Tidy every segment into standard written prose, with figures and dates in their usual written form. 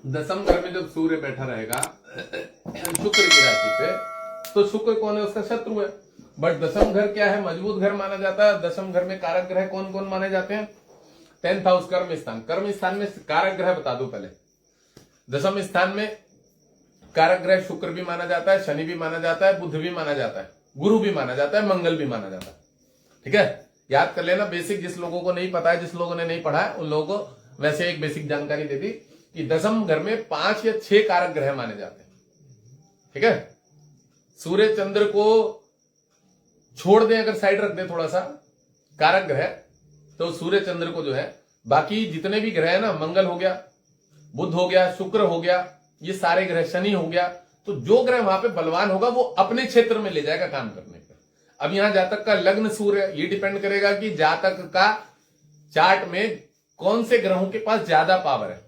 दसम घर में जब सूर्य बैठा रहेगा शुक्र की राशि पे, तो शुक्र कौन है? उसका शत्रु है। बट दसम घर क्या है? मजबूत घर माना जाता है। दसम घर में कारक ग्रह कौन कौन माने जाते हैं? 10th हाउस, कर्म स्थान। कर्म स्थान में कारक ग्रह बता दो पहले। दसम स्थान में कारक ग्रह शुक्र भी माना जाता है, शनि भी माना जाता है, बुध भी माना जाता है, गुरु भी माना जाता है, मंगल भी माना जाता है। ठीक है, याद कर लेना। बेसिक जिस लोगों को नहीं पता है, जिस लोगों ने नहीं पढ़ा है, उन लोगों को वैसे एक बेसिक जानकारी दे दी कि दसम घर में 5 या 6 कारक ग्रह माने जाते हैं। ठीक है, सूर्य चंद्र को छोड़ दें, अगर साइड रख दें थोड़ा सा कारक ग्रह, तो सूर्य चंद्र को जो है बाकी जितने भी ग्रह है ना, मंगल हो गया, बुध हो गया, शुक्र हो गया, ये सारे ग्रह, शनि हो गया, तो जो ग्रह वहां पे बलवान होगा वो अपने क्षेत्र में ले जाएगा काम करने पे। अब यहां जातक का लग्न सूर्य, ये डिपेंड करेगा कि जातक का चार्ट में कौन से ग्रहों के पास ज्यादा पावर है।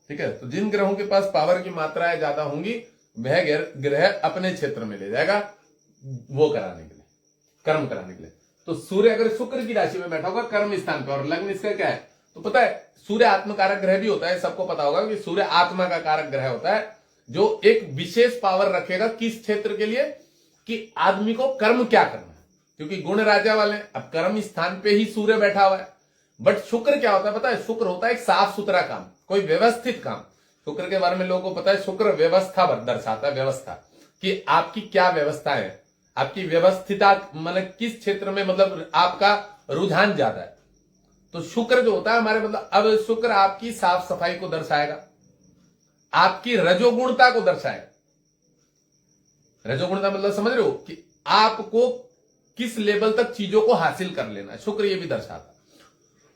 ठीक है, तो जिन ग्रहों के पास पावर की मात्राएं ज्यादा होंगी वह ग्रह अपने क्षेत्र में ले जाएगा वो कराने के लिए, कर्म कराने के लिए। तो सूर्य अगर शुक्र की राशि में बैठा होगा कर्म स्थान पे, और लग्न इसका क्या है तो पता है, सूर्य आत्मकारक ग्रह भी होता है, सबको पता होगा कि सूर्य आत्मा का कारक ग्रह होता है, जो एक विशेष पावर रखेगा किस क्षेत्र के लिए, कि आदमी को कर्म क्या करना है, क्योंकि गुण राजा वाले। अब कर्म स्थान पे ही सूर्य बैठा हुआ है। बट शुक्र क्या होता है पता है? शुक्र होता है एक साफ सुथरा काम, कोई व्यवस्थित काम। शुक्र के बारे में लोगों को पता है, शुक्र व्यवस्था दर्शाता है, व्यवस्था कि आपकी क्या व्यवस्था है, आपकी व्यवस्थिता, मतलब किस क्षेत्र में मतलब आपका रुझान ज्यादा है। तो शुक्र जो होता है हमारे, मतलब अब शुक्र आपकी साफ सफाई को दर्शाएगा, आपकी रजोगुणता को दर्शाएगा। रजोगुणता मतलब समझ रहे हो कि आपको किस लेवल तक चीजों को हासिल कर लेना है, शुक्र ये भी दर्शाता है।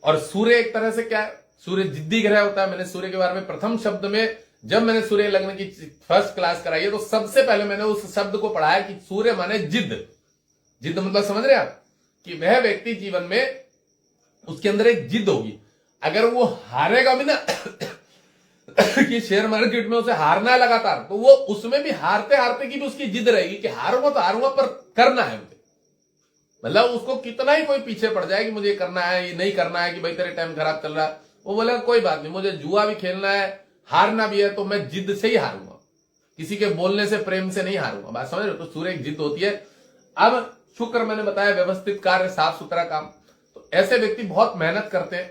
और सूर्य एक तरह से क्या है? सूर्य जिद्दी ग्रह होता है। मैंने सूर्य के बारे में प्रथम शब्द में, जब मैंने सूर्य लग्न की फर्स्ट क्लास कराई है, तो सबसे पहले मैंने उस शब्द को पढ़ा है कि सूर्य माने जिद। जिद मतलब समझ रहे आप कि वह व्यक्ति जीवन में उसके अंदर एक जिद होगी। अगर वो हारेगा भी ना कि शेयर मार्केट में उसे हारना है लगातार, तो वो उसमें भी हारते हारते की भी उसकी जिद रहेगी कि हारूंगा तो हारूंगा पर करना है मुझे। मतलब उसको कितना ही कोई पीछे पड़ जाए कि मुझे करना है, ये नहीं करना है, कि भाई तेरे टाइम खराब चल रहा है, वो बोलेगा कोई बात नहीं, मुझे जुआ भी खेलना है, हारना भी है, तो मैं जिद से ही हारूंगा, किसी के बोलने से, प्रेम से नहीं हारूंगा। बात समझ रहे हो? तो सूर्य एक जिद होती है। अब शुक्र मैंने बताया व्यवस्थित कार्य, साफ सुथरा काम। तो ऐसे व्यक्ति बहुत मेहनत करते हैं,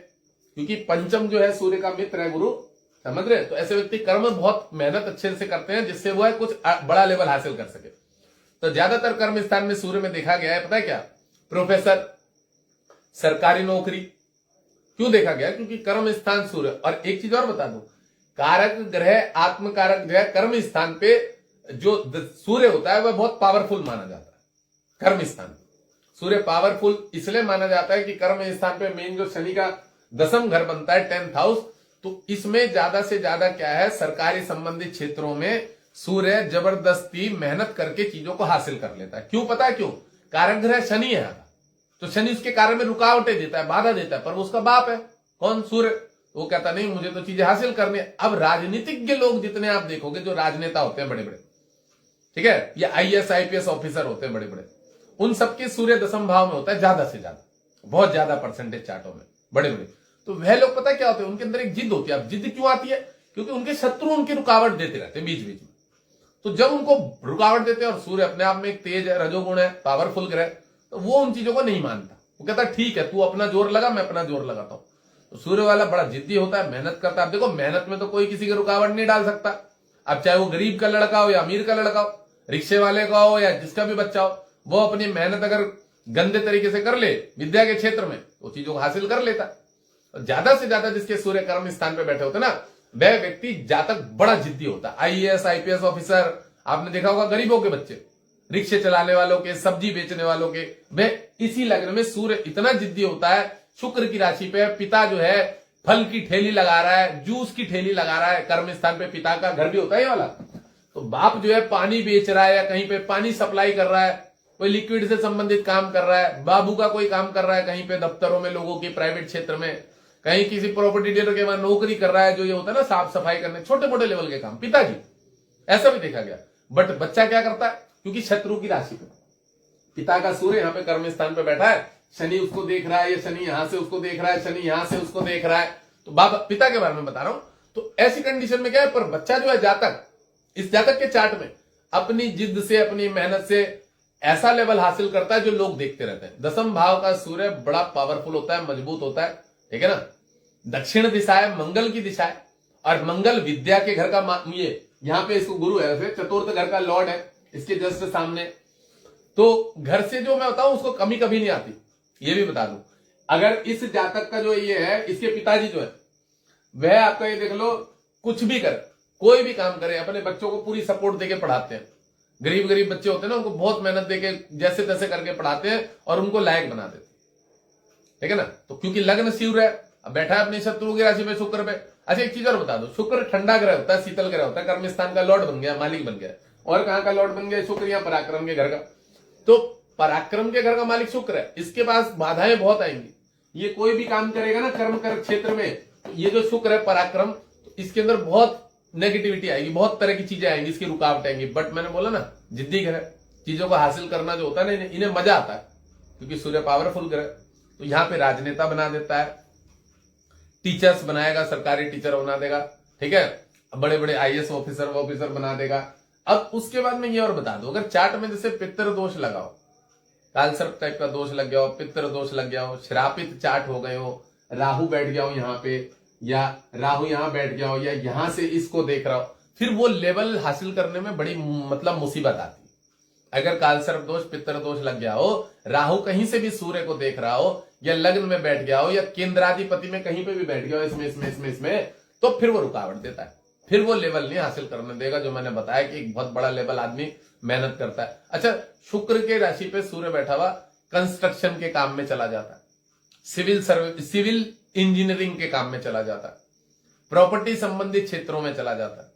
क्योंकि पंचम जो है सूर्य का मित्र है, गुरु, समझ रहे? तो ऐसे व्यक्ति कर्म बहुत मेहनत अच्छे से करते हैं, जिससे वो है कुछ बड़ा लेवल हासिल कर सके। तो ज्यादातर कर्म स्थान में सूर्य में देखा गया है, पता है क्या? प्रोफेसर, सरकारी नौकरी। क्यों देखा गया? क्योंकि कर्म स्थान सूर्य। और एक चीज और बता दूं, कारक ग्रह, आत्मकारक ग्रह कर्म स्थान पे जो सूर्य होता है वह बहुत पावरफुल माना जाता है। कर्म स्थान सूर्य पावरफुल इसलिए माना जाता है कि कर्म स्थान पे मेन जो शनि का दसम घर बनता है, 10th हाउस, तो इसमें ज्यादा से ज्यादा क्या है, सरकारी संबंधित क्षेत्रों में सूर्य जबरदस्ती मेहनत करके चीजों को हासिल कर लेता है। क्यों पता है क्यों? कारक ग्रह शनि है, तो शनि उसके कार्य में रुकावटें देता है, बाधा देता है, पर वो उसका बाप है कौन? सूर्य। वो कहता नहीं, मुझे तो चीजें हासिल करनी है। अब राजनीतिज्ञ लोग जितने आप देखोगे, जो राजनेता होते हैं बड़े बड़े, ठीक है, या IAS IPS ऑफिसर होते हैं बड़े बड़े, उन सबके सूर्य दसम भाव में होता है ज्यादा से ज्यादा, बहुत ज्यादा परसेंटेज चार्टों में बड़े बड़े। तो वह लोग पता क्या होते हैं, उनके अंदर एक जिद होती है। अब जिद क्यों आती है? क्योंकि उनके शत्रु उनकी रुकावट देते रहते हैं बीच बीच में। तो जब उनको रुकावट देते हैं, और सूर्य अपने आप में एक तेज है, रजोगुण है, पावरफुल ग्रह, तो वो उन चीजों को नहीं मानता। वो कहता ठीक है, तू अपना जोर लगा, मैं अपना जोर लगाता हूं। तो सूर्य वाला बड़ा जिद्दी होता है, मेहनत करता है। आप देखो, मेहनत में तो कोई किसी की रुकावट नहीं डाल सकता। अब चाहे वो गरीब का लड़का हो या अमीर का लड़का हो, रिक्शे वाले का हो या जिसका भी बच्चा हो, वो अपनी मेहनत अगर गंदे तरीके से कर ले विद्या के क्षेत्र में, तो चीजों को हासिल कर लेता है। ज्यादा से ज्यादा जिसके सूर्य कर्म स्थान पे बैठे होते ना, वह व्यक्ति जातक बड़ा जिद्दी होता है। IAS IPS ऑफिसर, आपने देखा होगा गरीबों के बच्चे, रिक्शे चलाने वालों के, सब्जी बेचने वालों के, वह इसी लग्न में सूर्य इतना जिद्दी होता है। शुक्र की राशि पे पिता जो है फल की ठेली लगा रहा है, जूस की ठेली लगा रहा है, कर्म स्थान पे पिता का घर भी होता है ये वाला। तो बाप जो है पानी बेच रहा है, या कहीं पे पानी सप्लाई कर रहा है, कोई लिक्विड से संबंधित काम कर रहा है, बाबू का कोई काम कर रहा है कहीं पे दफ्तरों में, लोगों के प्राइवेट क्षेत्र में, कहीं किसी प्रॉपर्टी डीलर के वहां नौकरी कर रहा है, जो ये होता है ना साफ सफाई करने, छोटे मोटे लेवल के काम, पिताजी। ऐसा भी देखा गया। बट बच्चा क्या करता है? क्योंकि शत्रु की राशि पे पिता का सूर्य यहाँ पे कर्म स्थान पे बैठा है, शनि उसको देख रहा है, या शनि यहां से उसको देख रहा है, शनि यहां से उसको देख रहा है। तो बाप पिता के बारे में बता रहा हूं। तो ऐसी कंडीशन में क्या है, पर बच्चा जो है जातक, इस जातक के चार्ट में अपनी जिद से, अपनी मेहनत से ऐसा लेवल हासिल करता है जो लोग देखते रहते हैं। दसम भाव का सूर्य बड़ा पावरफुल होता है, मजबूत होता है, ठीक है ना। दक्षिण दिशा है, मंगल की दिशा है, और मंगल विद्या के घर का ये यहां पे इसको गुरु है, वैसे चतुर्थ घर का लॉर्ड है इसके जस्ट सामने। तो घर से जो मैं बताऊं उसको कमी कभी नहीं आती, ये भी बता दूं। अगर इस जातक का जो ये है, इसके पिताजी जो है वह आपका ये देख लो, कुछ भी करे, कोई भी काम करे, अपने बच्चों को पूरी सपोर्ट देके पढ़ाते हैं। गरीब गरीब बच्चे होते हैं ना, उनको बहुत मेहनत देके जैसे तैसे करके पढ़ाते हैं और उनको लायक बना देते हैं, ठीक है ना। तो क्योंकि लग्न शिव है, अब बैठा है अपनी शत्रु की राशि में शुक्र पे। अच्छा एक चीज और बता दो, शुक्र ठंडा ग्रह होता है, शीतल ग्रह होता है, कर्म स्थान का लॉर्ड बन गया, मालिक बन गया। और कहां का लॉर्ड बन गया? शुक्र, या पराक्रम के घर का। तो पराक्रम के घर का मालिक शुक्र है, इसके पास बाधाएं बहुत आएंगी। ये कोई भी काम करेगा ना कर्म कर क्षेत्र में, तो ये जो शुक्र है पराक्रम, तो इसके अंदर बहुत नेगेटिविटी आएगी, बहुत तरह की चीजें आएंगी, इसकी रुकावट आएंगी। बट मैंने बोला ना, जिद्दी ग्रह, चीजों को हासिल करना जो होता है ना, इन्हें मजा आता है, क्योंकि सूर्य पावरफुल ग्रह। तो यहां पे राजनेता बना देता है, टीचर्स बनाएगा, सरकारी टीचर बना देगा, ठीक है, बड़े बड़े आईएएस ऑफिसर बना देगा। अब उसके बाद में ये और बता दो, अगर चार्ट में जैसे पितृ दोष लगाओ, कालसर्प टाइप का दोष लग गया हो, पितृ दोष लग गया हो, श्रापित चार्ट हो गए हो, राहु बैठ गया हो यहाँ पे, या राहु यहां बैठ गया हो, या यहां से इसको देख रहा हो, फिर वो लेवल हासिल करने में बड़ी मतलब मुसीबत आती है। अगर कालसर्प दोष, पितृ दोष लग गया हो, राहु कहीं से भी सूर्य को देख रहा हो, या लग्न में बैठ गया हो, या केंद्राधिपति में कहीं पे भी बैठ गया हो, इसमें, तो फिर वो रुकावट देता है, फिर वो लेवल नहीं हासिल करने देगा, जो मैंने बताया कि एक बहुत बड़ा लेवल आदमी मेहनत करता है। अच्छा, शुक्र के राशि पे सूर्य बैठा हुआ कंस्ट्रक्शन के काम में चला जाता है, सिविल इंजीनियरिंग के काम में चला जाता है, प्रॉपर्टी संबंधित क्षेत्रों में चला जाता है,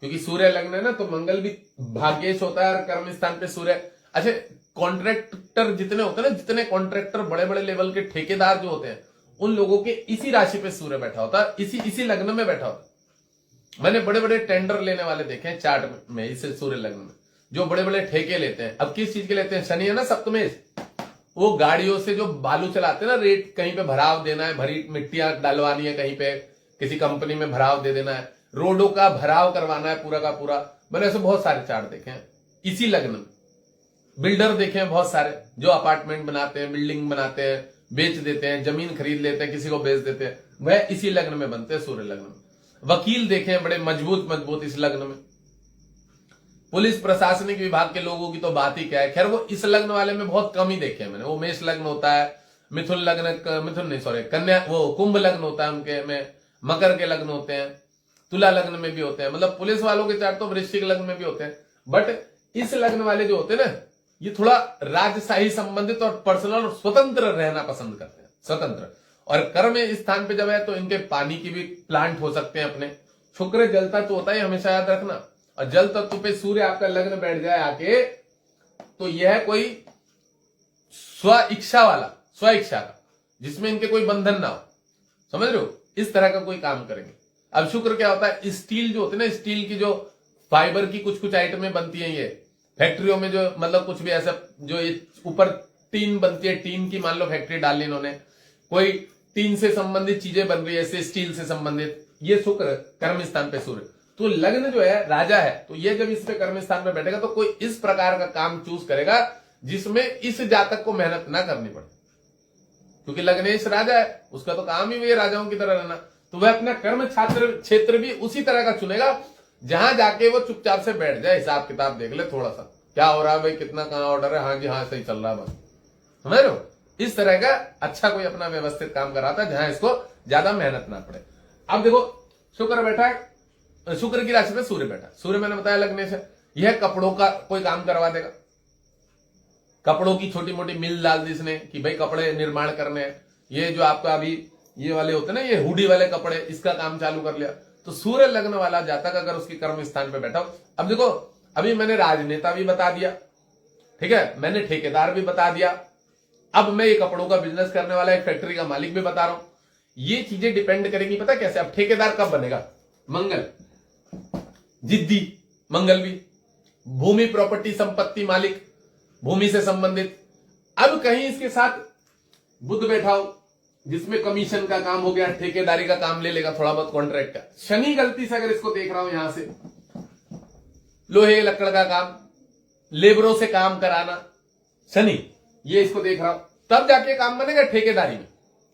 क्योंकि सूर्य लग्न है ना, तो मंगल भी भाग्येश होता है और कर्म स्थान पे सूर्य। अच्छा, कॉन्ट्रैक्टर जितने होते हैं ना, जितने कॉन्ट्रैक्टर बड़े बड़े लेवल के ठेकेदार जो होते हैं, उन लोगों के इसी राशि पे सूर्य बैठा होता है, इसी लग्न में बैठा होता है। मैंने बड़े बड़े टेंडर लेने वाले देखे हैं चार्ट में, इसे सूर्य लग्न में, जो बड़े बड़े ठेके लेते हैं। अब किस चीज के लेते हैं? शनि है ना सप्तमेश, वो गाड़ियों से जो बालू चलाते हैं ना, रेट कहीं पे भराव देना है, भरी मिट्टियां डालवानी है, कहीं पे किसी कंपनी में भराव दे देना है, रोडों का भराव करवाना है पूरा का पूरा। मैंने ऐसे बहुत सारे चार्ट देखे हैं इसी लग्न में। बिल्डर देखे हैं बहुत सारे, जो अपार्टमेंट बनाते हैं, बिल्डिंग बनाते हैं, बेच देते हैं, जमीन खरीद लेते हैं, किसी को बेच देते हैं, वह इसी लग्न में बनते हैं, सूर्य लग्न में। वकील देखे हैं बड़े मजबूत इस लग्न में। पुलिस प्रशासनिक विभाग के लोगों की तो बात ही क्या है। खैर वो इस लग्न वाले में बहुत कम ही देखे हैं मैंने। वो मेष लग्न होता है, कन्या, वो कुंभ लग्न होता है उनके में, मकर के लग्न होते हैं, तुला लग्न में भी होते हैं। मतलब पुलिस वालों के चार्ट तो वृश्चिक लग्न में भी होते हैं, बट इस लग्न वाले जो होते हैं ना, ये थोड़ा राजशाही संबंधित और पर्सनल और स्वतंत्र रहना पसंद करते हैं, स्वतंत्र। और कर्म स्थान पे जब है तो इनके पानी की भी प्लांट हो सकते हैं अपने। शुक्र जल तत्व होता है, हमेशा याद रखना। और जल तत्व पे सूर्य आपका लग्न बैठ जाए आके, तो यह कोई स्व इच्छा का, जिसमें इनके कोई बंधन ना हो, समझ रहे हो, इस तरह का कोई काम करेंगे। अब शुक्र क्या होता है, स्टील जो होते हैं ना, स्टील की जो फाइबर की कुछ आइटमें बनती हैं, ये फैक्ट्रियों में जो मतलब कुछ भी ऐसा, जो ये ऊपर टीन बनती है, टीन की मान लो फैक्ट्री डाल ली इन्होंने, कोई टीन से संबंधित चीजें बन रही है, ऐसे स्टील से संबंधित, ये शुक्र कर्म स्थान पे सूर्य। तो लग्न जो है राजा है, तो ये जब इस पे कर्म स्थान पे बैठेगा तो कोई इस प्रकार का काम चूज करेगा जिसमें इस जातक को मेहनत ना करनी पड़े, क्योंकि लग्नेश राजा है, उसका तो काम ही वही राजाओं की तरह रहना। तो वह अपना कर्म क्षेत्र भी उसी तरह का चुनेगा जहां जाके वो चुपचाप से बैठ जाए, हिसाब किताब देख ले थोड़ा सा, क्या हो रहा है भाई, कितना कहां ऑर्डर है, हाँ जी हाँ सही चल रहा है, बस, समझ रहे हो। इस तरह का अच्छा कोई अपना व्यवस्थित काम कराता है जहां इसको ज्यादा मेहनत ना पड़े। अब देखो शुक्र बैठा है, शुक्र की राशि में सूर्य बैठा, सूर्य मैंने बताया लगने से, यह कपड़ों का कोई काम करवा देगा। कपड़ों की छोटी मोटी मिल डाल दी इसने कि भाई कपड़े निर्माण करने हैं। ये जो आपका अभी ये वाले होते हैं ना, ये हुडी वाले कपड़े, इसका काम चालू कर लिया। तो सूर्य लग्न वाला जातक अगर उसकी कर्म स्थान पे बैठा हो, अब देखो अभी मैंने राजनेता भी बता दिया, ठीक है, मैंने ठेकेदार भी बता दिया, अब मैं ये कपड़ों का बिजनेस करने वाला एक फैक्ट्री का मालिक भी बता रहा हूं। ये चीजें डिपेंड करेंगी, पता कैसे। अब ठेकेदार कब बनेगा? मंगल, जिद्दी मंगल भी, भूमि प्रॉपर्टी संपत्ति मालिक, भूमि से संबंधित। अब कहीं इसके साथ बुध बैठा हो जिसमें कमीशन का काम हो गया, ठेकेदारी का काम ले लेगा, थोड़ा बहुत कॉन्ट्रैक्ट का। शनि गलती से अगर इसको देख रहा हूं यहां से, लोहे लकड़ का काम, लेबरों से काम कराना, शनि ये इसको देख रहा हूं, तब जाके काम बनेगा ठेकेदारी में,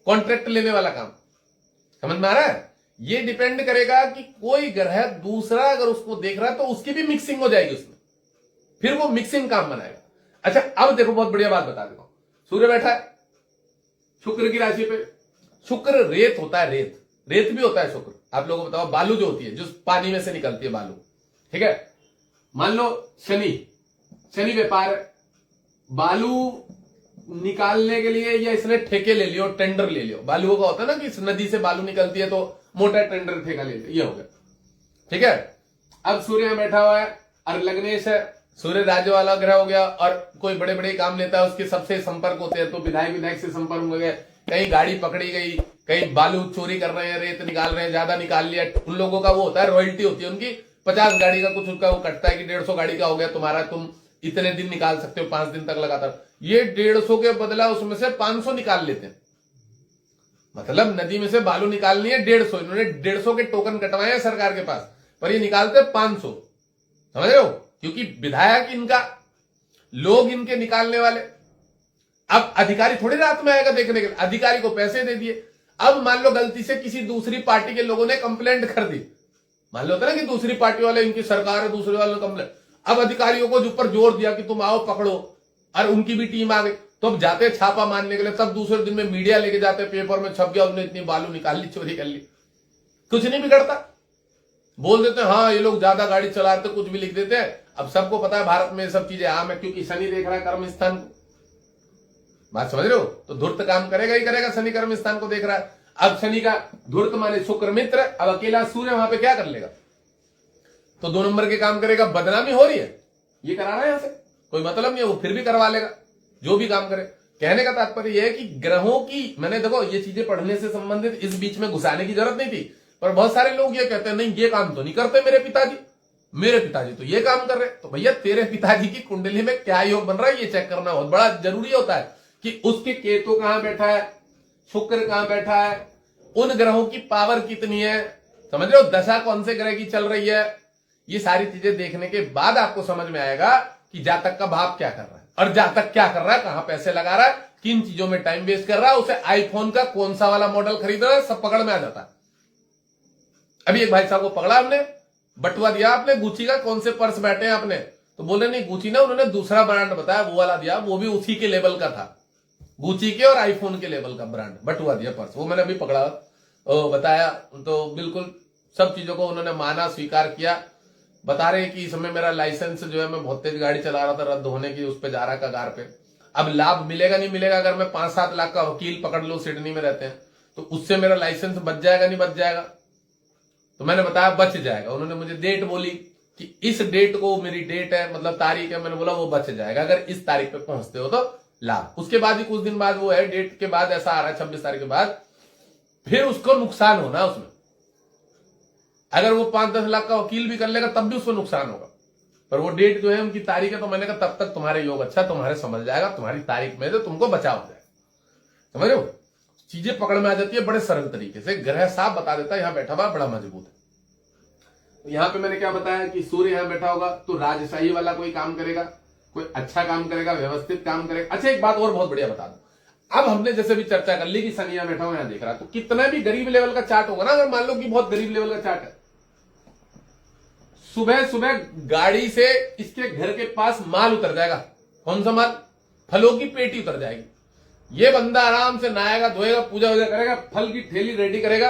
कॉन्ट्रैक्ट लेने वाला काम। समझ में आ रहा है? ये डिपेंड करेगा कि कोई ग्रह दूसरा अगर उसको देख रहा है तो उसकी भी मिक्सिंग हो जाएगी उसमें, फिर वो मिक्सिंग काम बनाएगा। अच्छा अब देखो, बहुत बढ़िया बात बता देता हूं। सूर्य बैठा है शुक्र की राशि पे। शुक्र रेत होता है, रेत भी होता है शुक्र। आप लोगों को बताओ, बालू जो होती है, जो पानी में से निकलती है बालू, ठीक है। मान लो शनि व्यापार है, बालू निकालने के लिए या इसने ठेके ले लियो, टेंडर ले लियो। बालू का होता है ना कि इस नदी से बालू निकलती है तो मोटा टेंडर ठेका ले लियो, ये हो गया, ठीक है। अब सूर्य यहां बैठा हुआ है और लग्नेश है, सूर्य राज्य वाला ग्रह हो गया, और कोई बड़े बड़े काम लेता है उसके सबसे संपर्क होते हैं, तो विधायक से संपर्क हो गया, कहीं गाड़ी पकड़ी गई, कहीं बालू चोरी कर रहे हैं, रेत निकाल रहे हैं, ज्यादा निकाल लिया, उन लोगों का वो होता है, रॉयल्टी होती है उनकी, 50 गाड़ी का कुछ उनका वो कटता है कि 150 गाड़ी का हो गया तुम्हारा, तुम इतने दिन निकाल सकते हो, 5 दिन तक लगातार। ये 150 के बदला उसमें से 500 निकाल लेते हैं। मतलब नदी में से बालू निकालनी है 150, इन्होंने 150 के टोकन कटवाए हैं सरकार के पास, पर ये निकालते 500। समझ रहे हो? क्योंकि विधायक इनका, लोग इनके निकालने वाले। अब अधिकारी थोड़ी रात में आएगा देखने के लिए, अधिकारी को पैसे दे दिए। अब मान लो गलती से किसी दूसरी पार्टी के लोगों ने कंप्लेंट कर दी, मान लो होता ना कि दूसरी पार्टी वाले, इनकी सरकार है, दूसरे वाले कंप्लेंट, अब अधिकारियों को ऊपर जोर दिया कि तुम आओ पकड़ो, और उनकी भी टीम आ गई, तो अब जाते छापा मारने के लिए, तब दूसरे दिन में मीडिया लेके जाते, पेपर में छप गया उसने इतनी बालू निकाल ली, चोरी कर ली। कुछ नहीं बिगड़ता, बोल देते हैं हाँ ये लोग ज्यादा गाड़ी चला रहे थे, कुछ भी लिख देते हैं। अब सबको पता है भारत में ये सब चीजें आम है, क्योंकि शनि देख रहा है कर्म स्थान को। बात समझ रहे हो? तो धूर्त काम करेगा ही करेगा, शनि कर्म स्थान को देख रहा है। अब शनि का धूर्त माने शुक्र मित्र, अब अकेला सूर्य वहां पे क्या कर लेगा? तो 2 नंबर के काम करेगा। बदनामी हो रही है, ये करा रहा है यहां से, कोई मतलब नहीं है, वो फिर भी करवा लेगा जो भी काम करे। कहने का तात्पर्य यह है कि ग्रहों की, मैंने देखो ये चीजें पढ़ने से संबंधित इस बीच में घुसाने की जरूरत नहीं थी, पर बहुत सारे लोग ये कहते हैं नहीं ये काम तो नहीं करते मेरे पिताजी तो ये काम कर रहे। तो भैया तेरे पिताजी की कुंडली में क्या योग बन रहा है, ये चेक करना बहुत बड़ा जरूरी होता है कि उसके केतु कहां बैठा है, शुक्र कहां बैठा है, उन ग्रहों की पावर कितनी है, समझ रहे हो, दशा कौन से ग्रह की चल रही है। ये सारी चीजें देखने के बाद आपको समझ में आएगा कि जातक का भाव क्या कर रहा है, और जातक क्या कर रहा है, कहां पैसे लगा रहा है, किन चीजों में टाइम वेस्ट कर रहा है, उसे आईफोन का कौन सा वाला मॉडल खरीद रहा है, सब पकड़ में आ जाता है। अभी एक भाई साहब को पकड़ा हमने, बटुआ दिया आपने गुची का, कौन से पर्स बैठे हैं आपने, तो बोले नहीं गुची ना, उन्होंने दूसरा ब्रांड बताया, वो वाला दिया, वो भी उसी के लेवल का था, गुची के और आईफोन के लेवल का ब्रांड, बटुआ दिया पर्स, वो मैंने अभी पकड़ा, बताया, तो बिल्कुल सब चीजों को उन्होंने माना, स्वीकार किया। बता रहे कि इस समय मेरा लाइसेंस जो है, मैं बहुत तेज गाड़ी चला रहा था, रद्द होने की, उस पर जा रहा कगार पे। अब लाभ मिलेगा नहीं मिलेगा, अगर मैं 5-7 लाख का वकील पकड़ लूं, सिडनी में रहते हैं, तो उससे मेरा लाइसेंस बच जाएगा नहीं बच जाएगा? तो मैंने बताया बच जाएगा। उन्होंने मुझे डेट बोली कि इस डेट को मेरी डेट है, मतलब तारीख है, मैंने बोला वो बच जाएगा अगर इस तारीख पे पहुंचते हो तो लाभ। उसके बाद ही कुछ दिन बाद वो है, डेट के बाद ऐसा आ रहा है 26 तारीख के बाद, फिर उसको नुकसान होना उसमें। अगर वो 5-10 लाख का वकील भी कर लेगा तब भी उसको नुकसान होगा, पर वो डेट जो है उनकी तारीख है, तो मैंने कहा तब तक तुम्हारे योग अच्छा, तुम्हारे समझ जाएगा, तुम्हारी तारीख में तो तुमको बचाव हो जाएगा। समझ रहे हो? चीजें पकड़ में आ जाती है बड़े सरल तरीके से, ग्रह साफ बता देता है, यहां बैठा हुआ बड़ा मजबूत है। तो यहां पे मैंने क्या बताया कि सूर्य यहां बैठा होगा तो राजशाही वाला कोई काम करेगा, कोई अच्छा काम करेगा, व्यवस्थित काम करेगा। अच्छा एक बात और बहुत बढ़िया बता दो, अब हमने जैसे भी चर्चा कर ली कि शनि यहां बैठा हुआ यहां देख रहा, तो कितना भी गरीब लेवल का चार्ट होगा ना, अगर मान लो कि बहुत गरीब लेवल का चार्ट है, सुबह सुबह गाड़ी से इसके घर के पास माल उतर जाएगा। कौन सा माल? फलों की पेटी उतर जाएगी। ये बंदा आराम से नहाएगा, धोएगा, पूजा वूजा करेगा, फल की ठेली रेडी करेगा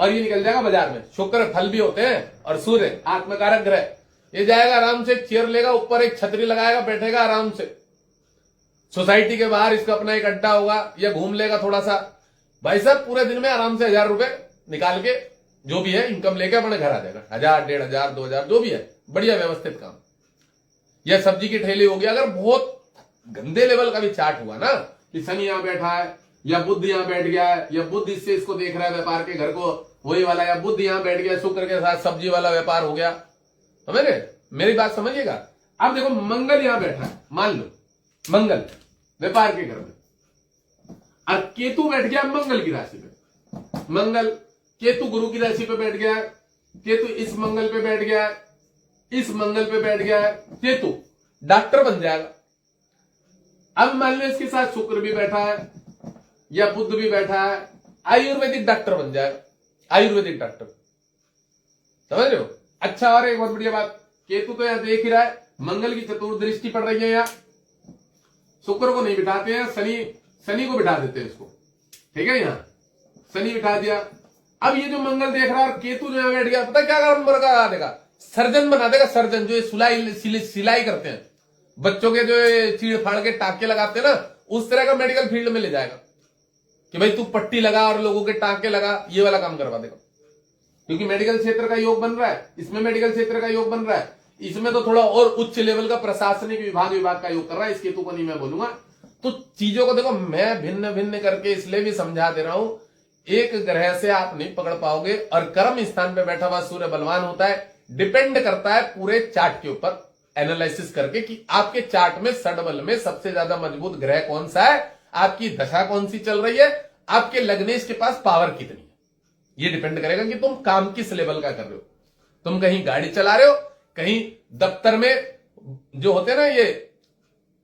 और ये निकल जाएगा बाजार में। शुक्र फल भी होते हैं और सूर्य आत्मकारक ग्रह, ये जाएगा आराम से, चेयर लेगा, ऊपर एक छतरी लगाएगा, बैठेगा आराम से, सोसाइटी के बाहर इसका अपना एक अड्डा होगा, या घूम लेगा थोड़ा सा। भाई साहब पूरे दिन में आराम से 1000 रुपए निकाल के, जो भी है इनकम लेके अपने घर आ जाएगा, 1000, 1500, 2000 जो भी है, बढ़िया व्यवस्थित काम। यह सब्जी की ठेली होगी। अगर बहुत गंदे लेवल का भी चार्ट हुआ ना कि शनि यहां बैठा है, या बुध यहां बैठ गया है, या बुध इससे इसको देख रहा है व्यापार के घर को, वही वाला, या बुध यहां बैठ गया, शुक्र के साथ सब्जी वाला व्यापार हो गया। समझ रहे? मेरी बात समझिएगा। अब देखो मंगल यहां बैठा है, मान लो मंगल व्यापार के घर में, और केतु बैठ गया मंगल की राशि पे, मंगल केतु गुरु की राशि पे बैठ गया, केतु इस मंगल पे बैठ गया, इस मंगल पे बैठ गया, केतु डॉक्टर बन जाएगा। अब मान लो इसके साथ शुक्र भी बैठा है या बुध भी बैठा है, आयुर्वेदिक डॉक्टर बन जाएगा, आयुर्वेदिक डॉक्टर, समझ रहे हो। अच्छा, और एक बहुत बढ़िया बात, केतु तो यहां देख ही रहा है, मंगल की चतुर्दृष्टि पड़ रही है, यहां शुक्र को नहीं बिठाते हैं, शनि को बिठा देते हैं इसको, ठीक है, यहां शनि बिठा दिया। अब ये जो मंगल देख रहा है और केतु जो यहां बैठ गया, पता क्या काम बना देगा, सर्जन बना देगा, सर्जन जो सिलाई करते हैं, बच्चों के जो चीड़ फाड़ के टाके लगाते हैं ना, उस तरह का मेडिकल फील्ड में ले जाएगा कि भाई तू पट्टी लगा और लोगों के टाके लगा, ये वाला काम करवा देगा। क्योंकि मेडिकल क्षेत्र का योग बन रहा है, इसमें मेडिकल क्षेत्र का योग बन रहा है, इसमें तो थोड़ा और उच्च लेवल का प्रशासनिक विभाग का योग कर रहा है, इस केतु को नहीं मैं बोलूंगा। तो चीजों को देखो, मैं भिन्न भिन्न करके इसलिए भी समझा दे रहा हूं, एक ग्रह से आप नहीं पकड़ पाओगे। और कर्म स्थान पे बैठा हुआ सूर्य बलवान होता है, डिपेंड करता है पूरे चार्ट के ऊपर एनालिसिस करके कि आपके चार्ट में षडबल में सबसे ज्यादा मजबूत ग्रह कौन सा है, आपकी दशा कौन सी चल रही है, आपके लग्नेश के पास पावर कितनी है। ये डिपेंड करेगा कि तुम काम किस लेवल का कर रहे हो। तुम कहीं गाड़ी चला रहे हो, कहीं दफ्तर में जो होते हैं ना ये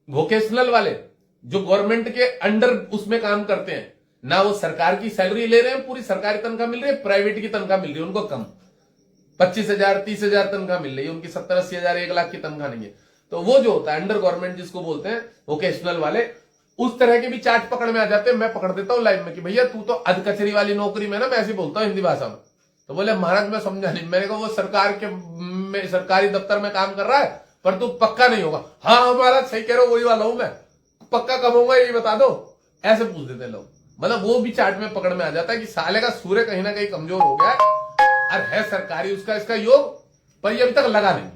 वोकेशनल वाले, जो गवर्नमेंट के अंडर उसमें काम करते हैं ना, वो सरकार की सैलरी ले रहे हैं, पूरी सरकारी तनख्वाह मिल रही है, प्राइवेट की तनख्वाह मिल रही है उनको कम, 25,000 30,000 तनख्वाह मिल रही है, उनकी 70-80 हजार 1 लाख की तनख्वाह नहीं है। तो वो जो होता है अंडर गवर्नमेंट जिसको बोलते हैं वोकेशनल वाले, उस तरह के भी चार्ट पकड़ में आ जाते हैं। मैं पकड़ देता हूं लाइव में कि भैया तू तो अध कचरी वाली नौकरी में ना, मैं ऐसे बोलता हूं हिंदी भाषा में। तो बोले महाराज मैं समझा नहीं, मैंने कहा वो सरकारी दफ्तर में काम कर रहा है पर तू पक्का नहीं होगा। हाँ महाराज सही कह रहे हो, वही वाला हूं मैं, पक्का कब होगा ये बता दो, ऐसे पूछ देते लोग। मतलब वो भी चार्ट में पकड़ में आ जाता है कि साले का सूर्य कहीं ना कहीं कमजोर हो गया है और है सरकारी उसका इसका योग, पर ये अभी तक लगा नहीं।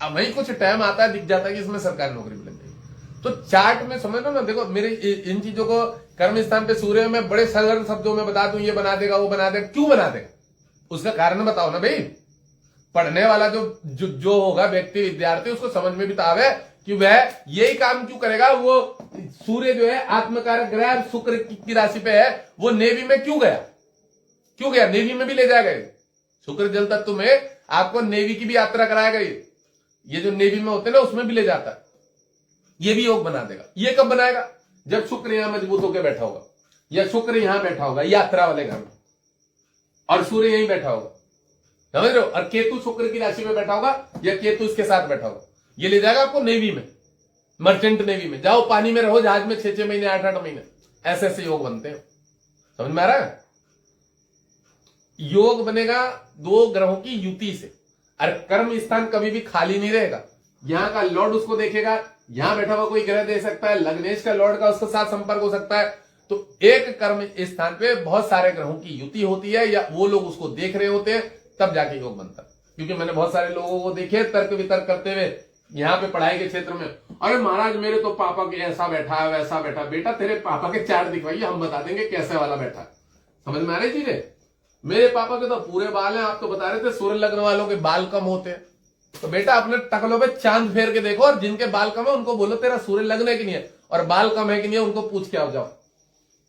अब वही कुछ टाइम आता है, दिख जाता है कि इसमें सरकारी नौकरी मिल जाएगी। तो चार्ट में समझ लो ना, देखो मेरे इन चीजों को कर्म स्थान पे सूर्य में बड़े सरल शब्दों में बता दूं, ये बना देगा वो बना देगा, क्यों बना देगा उसका कारण बताओ ना भाई। पढ़ने वाला जो होगा व्यक्ति विद्यार्थी, उसको समझ में भी तो आवे कि वह यही काम क्यों करेगा। वो सूर्य जो है आत्मकारक ग्रह शुक्र की राशि पे है, वो नेवी में क्यों गया, नेवी में भी ले जाएगा शुक्र जल तत्व में, आपको नेवी की भी यात्रा कराएगा। ये जो नेवी में होते हैं ना उसमें भी ले जाता है, ये भी योग बना देगा। ये कब बनाएगा, जब शुक्र यहां मजबूत होकर बैठा होगा, या शुक्र यहां बैठा होगा यात्रा वाले घर में, और सूर्य यहीं बैठा होगा, समझ रहे हो। और केतु शुक्र की राशि में बैठा होगा या केतु इसके साथ बैठा होगा, ये ले जाएगा आपको नेवी में, मर्चेंट नेवी में। जाओ पानी में रहो जहाज में 6-6 महीने 8-8 महीने, ऐसे ऐसे योग बनते हैं। समझ में आ रहा है। योग बनेगा 2 ग्रहों की युति से, और कर्म स्थान कभी भी खाली नहीं रहेगा। यहां का लॉर्ड उसको देखेगा, यहां बैठा हुआ कोई ग्रह दे सकता है, लग्नेश का लॉर्ड का उसके साथ संपर्क हो सकता है। तो एक कर्म स्थान पे बहुत सारे ग्रहों की युति होती है, या वो लोग उसको देख रहे होते हैं, तब जाके योग बनता है। क्योंकि मैंने बहुत सारे लोगों को देखे तर्क वितर्क करते हुए यहाँ पे पढ़ाई के क्षेत्र में, अरे महाराज मेरे तो पापा के ऐसा बैठा है वैसा बैठा। बेटा तेरे पापा के चार्ट दिखवाइए, हम बता देंगे कैसे वाला बैठा है। समझ में आ रही चीजें। मेरे पापा के तो पूरे बाल हैं, आप तो बता रहे थे सूर्य लग्न वालों के बाल कम होते हैं। तो बेटा अपने टकलों पे चांद फेर के देखो, और जिनके बाल कम है उनको बोलो तेरा सूर्य लग्न है कि नहीं है, और बाल कम है कि नहीं है उनको पूछ के आओ। जाओ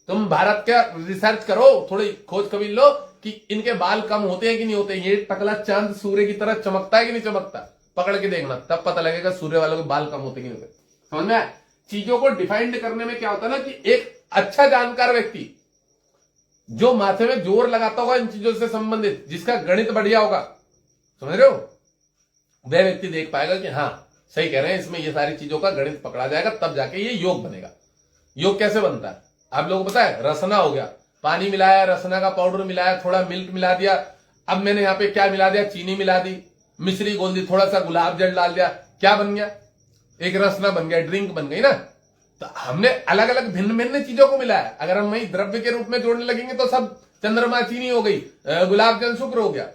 तुम भारत का रिसर्च करो, थोड़ी खोज खबीर लो कि इनके बाल कम होते हैं कि नहीं होते। ये टकला चांद सूर्य की तरह चमकता है कि नहीं चमकता, पकड़ के देखना, तब पता लगेगा सूर्य वालों के बाल कम होते कि नहीं होते। समझ में आया। चीजों को डिफाइंड करने में क्या होता है ना, कि एक अच्छा जानकार व्यक्ति जो माथे में जोर लगाता होगा इन चीजों से संबंधित, जिसका गणित बढ़िया होगा, समझ रहे हो, वह व्यक्ति देख पाएगा कि हाँ सही कह रहे हैं, इसमें ये सारी चीजों का गणित पकड़ा जाएगा, तब जाके ये योग बनेगा। योग कैसे बनता है आप लोगों को पता है। रसना हो गया, पानी मिलाया, रसना का पाउडर मिलाया, थोड़ा मिल्क मिला दिया, अब मैंने यहाँ पे क्या मिला दिया, चीनी मिला दी, मिश्री घोल दी, थोड़ा सा गुलाब जल डाल दिया, क्या बन गया, एक रसना बन गया, ड्रिंक बन गई ना। तो हमने अलग अलग भिन्न भिन्न चीजों को मिलाया। अगर हम वही द्रव्य के रूप में जोड़ने लगेंगे तो सब चंद्रमा चीनी हो गई, गुलाब जल शुक्र हो गया,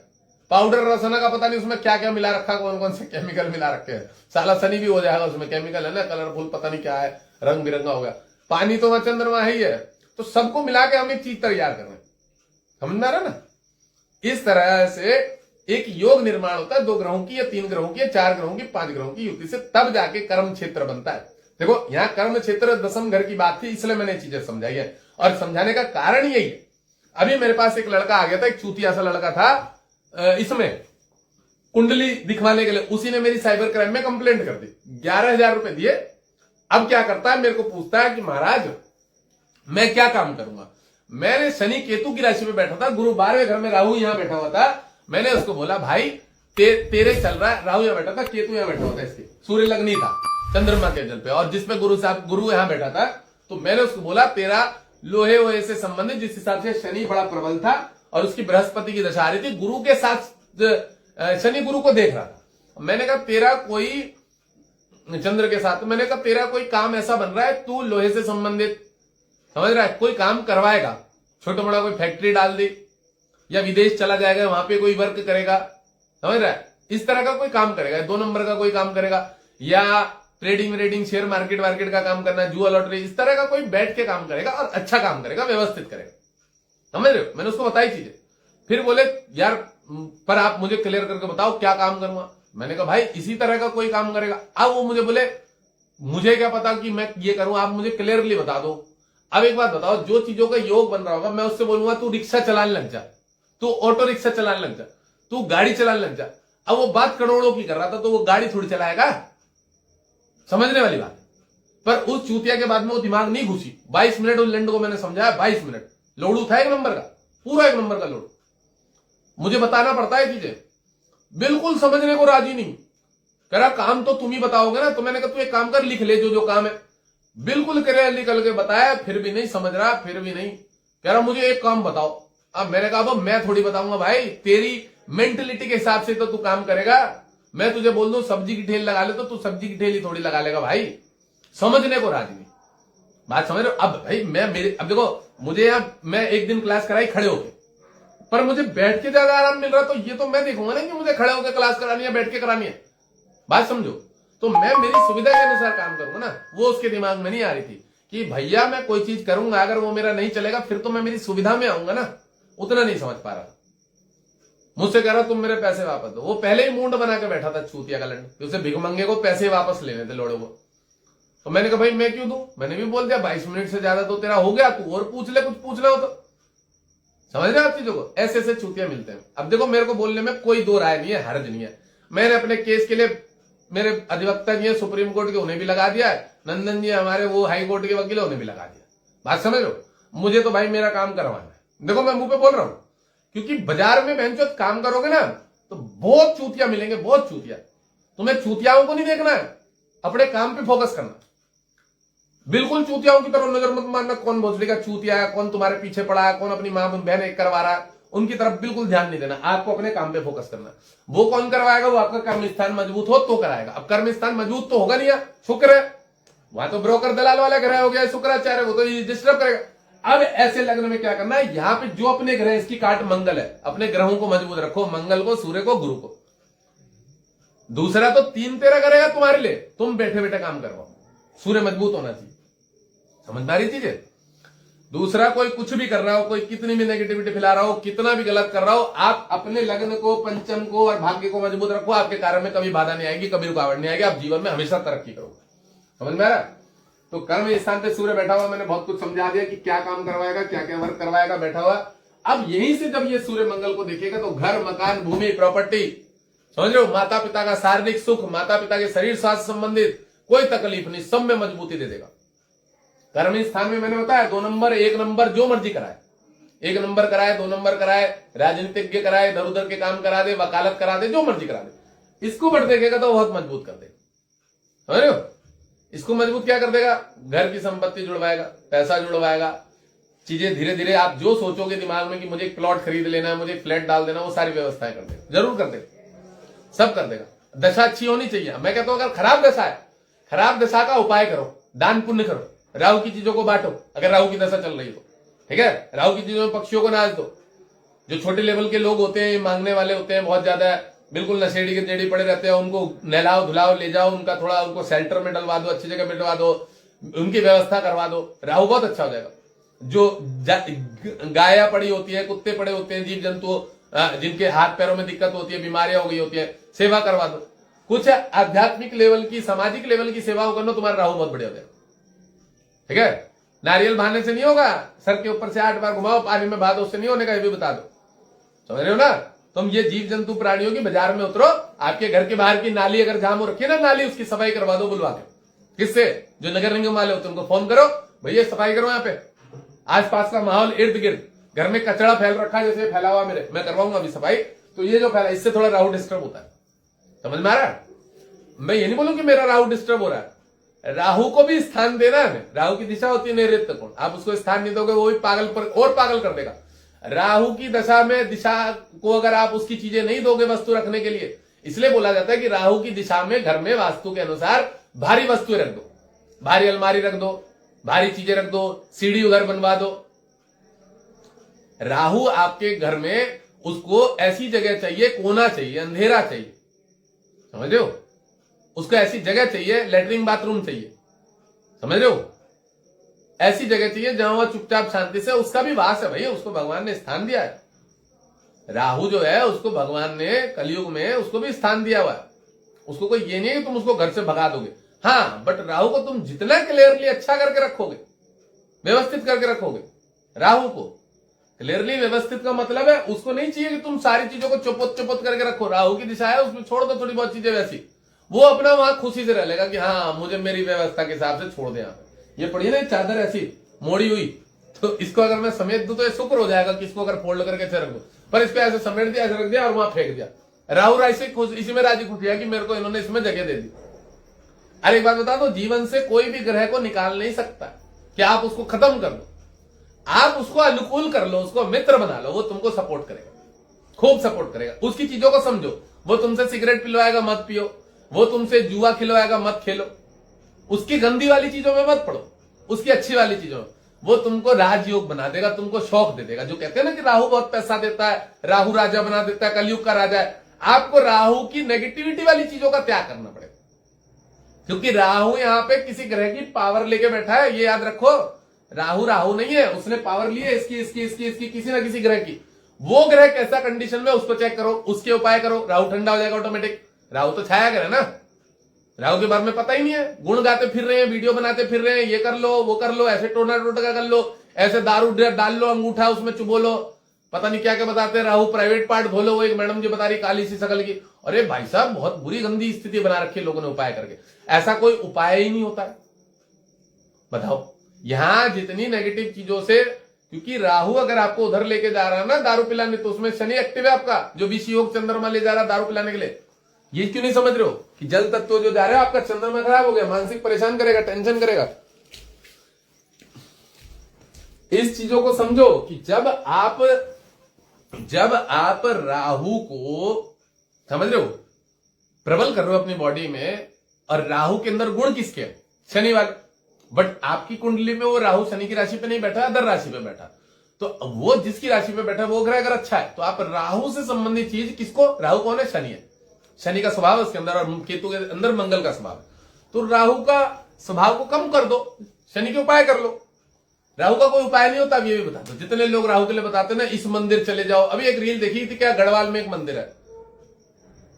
पाउडर रसना का पता नहीं उसमें क्या क्या मिला रखा, कौन कौन से केमिकल मिला रखे हैं, साला शनि भी हो जाएगा उसमें, केमिकल है ना, कलरफुल पता नहीं क्या है, रंग बिरंगा हो गया। पानी तो वहां चंद्रमा ही है। तो सबको मिला के हम एक चीज तैयार कर रहे हैं, समझ में आ रहा ना। इस तरह से एक योग निर्माण होता है 2 ग्रहों की, या 3 ग्रहों की, या 4 ग्रहों की, 5 ग्रहों की युति से, तब जाके कर्म क्षेत्र बनता है। देखो यहाँ कर्म क्षेत्र 10वें घर की बात थी, इसलिए मैंने चीजें समझाई है। और समझाने का कारण यही है। अभी मेरे पास एक लड़का आ गया था, एक चूतिया सा लड़का था, इसमें कुंडली दिखवाने के लिए, उसी ने मेरी साइबर क्राइम में कंप्लेंट कर दी, 11,000 रुपए दिए। अब क्या करता है, मेरे को पूछता है कि महाराज मैं क्या काम करूंगा। मैंने शनि केतु की राशि में बैठा था, गुरु 12वें घर में, राहु यहां बैठा हुआ था। मैंने उसको बोला भाई तेरे चल रहा है, राहु यहां बैठा था, केतु यहां बैठा हुआ था, इसके सूर्य लग्नी था चंद्रमा के जल पे, और जिसमें गुरु यहां बैठा था। तो मैंने उसको बोला तेरा लोहे वोहे से संबंधित, जिस हिसाब से शनि बड़ा प्रबल था और उसकी बृहस्पति की दशा आ रही थी, गुरु के साथ शनि गुरु को देख रहा था। मैंने कहा तेरा कोई चंद्र के साथ, मैंने कहा तेरा कोई काम ऐसा बन रहा है, तू लोहे से संबंधित, समझ रहा है, कोई काम करवाएगा, छोटा मोटा कोई फैक्ट्री डाल दे या विदेश चला जाएगा, वहां पे कोई वर्क करेगा, समझ रहा है, इस तरह का कोई काम करेगा, 2 नंबर का कोई काम करेगा, या ट्रेडिंग शेयर मार्केट का काम करना, जुआ लॉटरी, इस तरह का कोई बैठ के काम करेगा और अच्छा काम करेगा, व्यवस्थित करेगा, समझ रहे हो। मैंने उसको बताई चीजें। फिर बोले यार पर आप मुझे क्लियर करके बताओ क्या काम करूंगा। मैंने कहा भाई इसी तरह का कोई काम करेगा। अब वो मुझे बोले मुझे क्या पता कि मैं ये करूं, आप मुझे क्लियरली बता दो। अब एक बात बताओ, जो चीजों का योग बन रहा होगा, मैं उससे बोलूंगा तू रिक्शा चलाने लग जा, तू ऑटो रिक्शा चलाने लग जा, तू गाड़ी चलाने लग जा। अब वो बात करोड़ों की कर रहा था, तो वो गाड़ी थोड़ी चलाएगा, समझने वाली बात। पर उस चूतिया के बाद में वो दिमाग नहीं घुसी। 22 मिनट उस लंड को मैंने समझाया, 22 मिनट लोडू था, 1 नंबर का, पूरा 1 नंबर का लोड। मुझे बताना पड़ता है चीजें, बिल्कुल समझने को राजी नहीं। कह रहा काम तो तुम ही बताओगे ना। तो मैंने कहा तू एक काम कर, लिख ले जो जो काम है, बिल्कुल क्लियरली करके बताया, फिर भी नहीं समझ रहा, फिर भी नहीं। कह रहा मुझे एक काम बताओ। अब मैंने कहा अब मैं थोड़ी बताऊंगा भाई, तेरी मेंटलिटी के हिसाब से तो तू काम करेगा। मैं तुझे बोल दूं सब्जी की ठेल लगा ले, तो तू सब्जी की ठेली थोड़ी लगा लेगा भाई, समझने को राजी नहीं। बात समझ रहे हो। अब भाई अब देखो मुझे यहाँ मैं एक दिन क्लास कराई खड़े होके, पर मुझे बैठ के ज्यादा आराम मिल रहा, तो ये तो मैं देखूंगा ना कि मुझे खड़े होकर क्लास करानी है, बैठ के करानी है। बात समझो। तो मैं मेरी सुविधा के अनुसार काम करूंगा ना। वो उसके दिमाग में नहीं आ रही थी कि भैया मैं कोई चीज करूंगा, अगर वो मेरा नहीं चलेगा फिर तो मैं मेरी सुविधा में आऊंगा ना। उतना नहीं समझ पा रहा। मुझसे कह रहा तुम मेरे पैसे वापस दो। वो पहले ही मूड बना के बैठा था चूतिया का लंड, उसे भिखमंगे को पैसे वापस लेने थे लोड़ों को। तो मैंने कहा भाई मैं क्यों दूं। मैंने भी बोल दिया 22 मिनट से ज्यादा तो तेरा हो गया, तू और पूछ ले, कुछ पूछना हो तो। समझ रहे हो आप चीजों को। ऐसे ऐसे चूतिया मिलते हैं। अब देखो मेरे को बोलने में कोई दो राय नहीं है, हर्ज नहीं है। मैंने अपने केस के लिए मेरे अधिवक्ता जी है सुप्रीम कोर्ट के, उन्हें भी लगा दिया है। नंदन जी हमारे वो हाई कोर्ट के वकील, उन्हें भी लगा दिया। बात समझ लो। मुझे तो भाई मेरा काम करवाना है। देखो मैं मुंह पे बोल रहा हूं, क्योंकि बाजार में बहनचोद काम करोगे ना तो बहुत चूतिया मिलेंगे, बहुत चूतिया। तुम्हें चूतियाओं को नहीं देखना है, अपने काम पे फोकस करना। बिल्कुल चूतियाओं की तरफ नजर मत मारना, कौन भोसड़ी का चूतिया है, कौन तुम्हारे पीछे पड़ा है, कौन अपनी मां बहन एक करवा रहा है, उनकी तरफ बिल्कुल ध्यान नहीं देना। आपको अपने काम पे फोकस करना। वो कौन करवाएगा, वो आपका कर्म स्थान मजबूत हो तो कराएगा। अब कर्म स्थान मजबूत तो होगा नहीं यार, शुक्र है वहां तो ब्रोकर दलाल वाला ग्रह हो गया, शुक्राचार्य, वो तो डिस्टर्ब करेगा। अब ऐसे लग्न में क्या करना है, यहां पे जो अपने ग्रह, इसकी काट मंगल है, अपने ग्रहों को मजबूत रखो, मंगल को, सूर्य को, गुरु को। दूसरा तो 3 तेरा करेगा तुम्हारे लिए, तुम बैठे बैठे काम करवाओ। सूर्य मजबूत होना चाहिए, समझ में आ रही चीजें। दूसरा कोई कुछ भी कर रहा हो, कोई कितनी भी नेगेटिविटी फैला रहा हो, कितना भी गलत कर रहा हो, आप अपने लग्न को, पंचम को और भाग्य को मजबूत रखो। आपके कार्य में कभी बाधा नहीं आएगी, कभी रुकावट नहीं आएगी, आप जीवन में हमेशा तरक्की करोगे। समझ में आ रहा है। तो कर्म स्थान पे सूर्य बैठा हुआ, मैंने बहुत कुछ समझा दिया कि क्या काम करवाएगा, क्या क्या वर्क करवाएगा बैठा हुआ। अब यहीं से जब ये सूर्य मंगल को देखेगा तो घर, मकान, भूमि, प्रॉपर्टी, समझ रहे हो, माता पिता का शारीरिक सुख, माता पिता के शरीर स्वास्थ्य संबंधित कोई तकलीफ नहीं, सब में मजबूती दे देगा। कर्म स्थान में मैंने बताया 2 नंबर, 1 नंबर, जो मर्जी कराए, 1 नंबर कराए, 2 नंबर कराए, राजनीतिज्ञ कराए, इधर उधर के काम करा दे, वकालत करा दे, जो मर्जी करा दे, इसको बढ़ देखेगा तो बहुत मजबूत कर देगा। समझ रहे हो। इसको मजबूत क्या कर देगा, घर की संपत्ति जुड़वाएगा, पैसा जुड़वाएगा, चीजें धीरे धीरे आप जो सोचोगे दिमाग में कि मुझे एक प्लॉट खरीद लेना है, मुझे फ्लैट डाल देना, वो सारी व्यवस्थाएं कर देगा, जरूर कर देगा, सब कर देगा। दशा अच्छी होनी चाहिए। मैं कहता हूं अगर खराब दशा है, खराब दशा का उपाय करो, दान पुण्य करो, राहु की चीजों को बांटो, अगर राहु की दशा चल रही हो, ठीक है। राहु की चीजों में पक्षियों को नाच दो। जो छोटे लेवल के लोग होते हैं, मांगने वाले होते हैं बहुत ज्यादा, बिल्कुल नशेड़ी के टेढ़ी पड़े रहते हैं, उनको नहलाओ धुलाओ, ले जाओ, उनका थोड़ा उनको शेल्टर में डलवा दो, अच्छी जगह बिठवा दो, उनकी व्यवस्था करवा दो, राहु बहुत अच्छा हो जाएगा। जो गाया पड़ी होती है, कुत्ते पड़े होते हैं, जीव जंतु जिनके हाथ पैरों में दिक्कत होती है, बीमारियां हो गई होती है, सेवा करवा दो। कुछ आध्यात्मिक लेवल की, सामाजिक लेवल की सेवाओं करना, तुम्हारा राहु बहुत बढ़िया हो जाएगा, ठीक है। नारियल बहाने से नहीं होगा, सर के ऊपर से 8 बार घुमाओ, पानी में बहा दो, उससे नहीं होने का, ये भी बता दो। समझ रहे हो ना? तुम ये जीव जंतु प्राणियों की बाजार में उतरो, आपके घर के बाहर की नाली अगर जाम हो रखी है ना, नाली उसकी सफाई करवा दो बुलवा के। किससे? जो नगर निगम वाले होते हैं उनको फोन करो, भैया सफाई करो यहाँ पे, आसपास का माहौल, इर्द गिर्द घर में कचरा फैल रखा है जैसे फैला हुआ मेरे, मैं करवाऊंगा अभी सफाई, तो ये जो फैला इससे थोड़ा राहु डिस्टर्ब होता है। समझ में आ रहा है? मैं ये नहीं बोलूं कि मेरा राहु डिस्टर्ब हो रहा है, राहु को भी स्थान देना है। राहु की दिशा होती है नैऋत्य कोण, आप उसको स्थान नहीं दोगे वो भी पागल पर और पागल कर देगा। राहु की दशा में दिशा को अगर आप उसकी चीजें नहीं दोगे वस्तु रखने के लिए, इसलिए बोला जाता है कि राहु की दिशा में घर में वास्तु के अनुसार भारी वस्तुएं रख दो, भारी अलमारी रख दो, भारी चीजें रख दो, सीढ़ी उधर बनवा दो। राहु आपके घर में उसको ऐसी जगह चाहिए, कोना चाहिए, अंधेरा चाहिए, समझ रहे हो? उसको ऐसी जगह चाहिए, लेटरिन बाथरूम चाहिए, समझ रहे हो? ऐसी जगह चाहिए जहां वह चुपचाप शांति से, उसका भी वास है भैया, उसको भगवान ने स्थान दिया है। राहु जो है उसको भगवान ने कलयुग में उसको भी स्थान दिया हुआ है। उसको कोई ये नहीं है कि तुम उसको घर से भगा दोगे, हाँ, बट राहु को तुम जितना क्लियरली अच्छा करके रखोगे, व्यवस्थित करके रखोगे, राहु को क्लियरली व्यवस्थित का मतलब है उसको नहीं चाहिए कि तुम सारी चीजों को चुपोत चुपोत करके रखो। राहु की दिशा है, उसमें छोड़ दो थोड़ी बहुत चीजें वैसी, वो अपना वहां खुशी से रह लेगा कि हाँ मुझे मेरी व्यवस्था के हिसाब से छोड़ दे। यहाँ पे ये पड़ी ना चादर ऐसी मोड़ी हुई, तो इसको अगर मैं समेट दूं तो ये शुक्र हो जाएगा कि इसको अगर फोल्ड करके ऐसे रख दो, पर इसको ऐसे समेट दिया, ऐसे रख दिया और वहां फेंक दिया। राहु राशि खुश, इसी में राजी खुशी है कि मेरे को इन्होंने इसमें जगह दे दी। अरे एक बात बता दो, जीवन से कोई भी ग्रह को निकाल नहीं सकता कि आप उसको खत्म कर लो, आप उसको अनुकूल कर लो, उसको मित्र बना लो, वो तुमको सपोर्ट करेगा, खूब सपोर्ट करेगा। उसकी चीजों को समझो, वो तुमसे सिगरेट पिलवाएगा मत पियो, वो तुमसे जुआ खिलवाएगा मत खेलो, उसकी गंदी वाली चीजों में मत पड़ो, उसकी अच्छी वाली चीजों में। वो तुमको राजयोग बना देगा, तुमको शौक दे देगा। जो कहते हैं ना कि राहु बहुत पैसा देता है, राहु राजा बना देता है, कलयुग का राजा है, आपको राहु की नेगेटिविटी वाली चीजों का त्याग करना पड़ेगा, क्योंकि राहु यहां पे किसी ग्रह की पावर लेके बैठा है, ये याद रखो। राहु नहीं है, उसने पावर ली है इसकी किसी ना किसी ग्रह की। वो ग्रह कैसा कंडीशन में, उसको चेक करो, उसके उपाय करो, राहु ठंडा हो जाएगा ऑटोमेटिक। राहु तो छाया ग्रह ना, राहु के बारे में पता ही नहीं है, गुण गाते फिर रहे हैं, वीडियो बनाते फिर रहे हैं, ये कर लो वो कर लो, ऐसे टोना टोटका कर लो, ऐसे दारू डाल लो, अंगूठा उसमें चुबो लो, पता नहीं क्या क्या बताते हैं। राहु प्राइवेट पार्ट खोलो, वो एक मैडम जी बता रही काली सी शकल की। अरे भाई साहब, बहुत बुरी गंदी स्थिति बना रखी है लोगों ने उपाय करके, ऐसा कोई उपाय ही नहीं होता है। बताओ, यहां जितनी नेगेटिव चीजों से, क्योंकि राहु अगर आपको उधर लेके जा रहा है ना दारू पिलाने, तो उसमें शनि एक्टिव है आपका, जो विष योग चंद्रमा ले जा रहा है दारू पिलाने के लिए। ये क्यों नहीं समझ रहे हो कि जल तत्व जो जा रहा है आपका, चंद्रमा खराब हो गया, मानसिक परेशान करेगा, टेंशन करेगा। इस चीजों को समझो कि जब आप राहु को समझ रहे हो, प्रबल कर रहे हो अपनी बॉडी में, और राहु के अंदर गुण किसके? शनि वाले, बट आपकी कुंडली में वो राहु शनि की राशि पे नहीं बैठा, अदर राशि पे बैठा। तो वो जिसकी राशि पे बैठा वो ग्रह अगर अच्छा है, तो आप राहु से संबंधित चीज किसको, राहु कौन है? शनि है, शनि का स्वभाव है उसके अंदर, और केतु के अंदर मंगल का स्वभाव है। तो राहु का स्वभाव को कम कर दो, शनि के उपाय कर लो। राहु का कोई उपाय नहीं होता, ये भी बता दो। जितने लोग राहु के लिए बताते हैं ना, इस मंदिर चले जाओ, अभी एक रील देखी थी क्या, गढ़वाल में एक मंदिर है,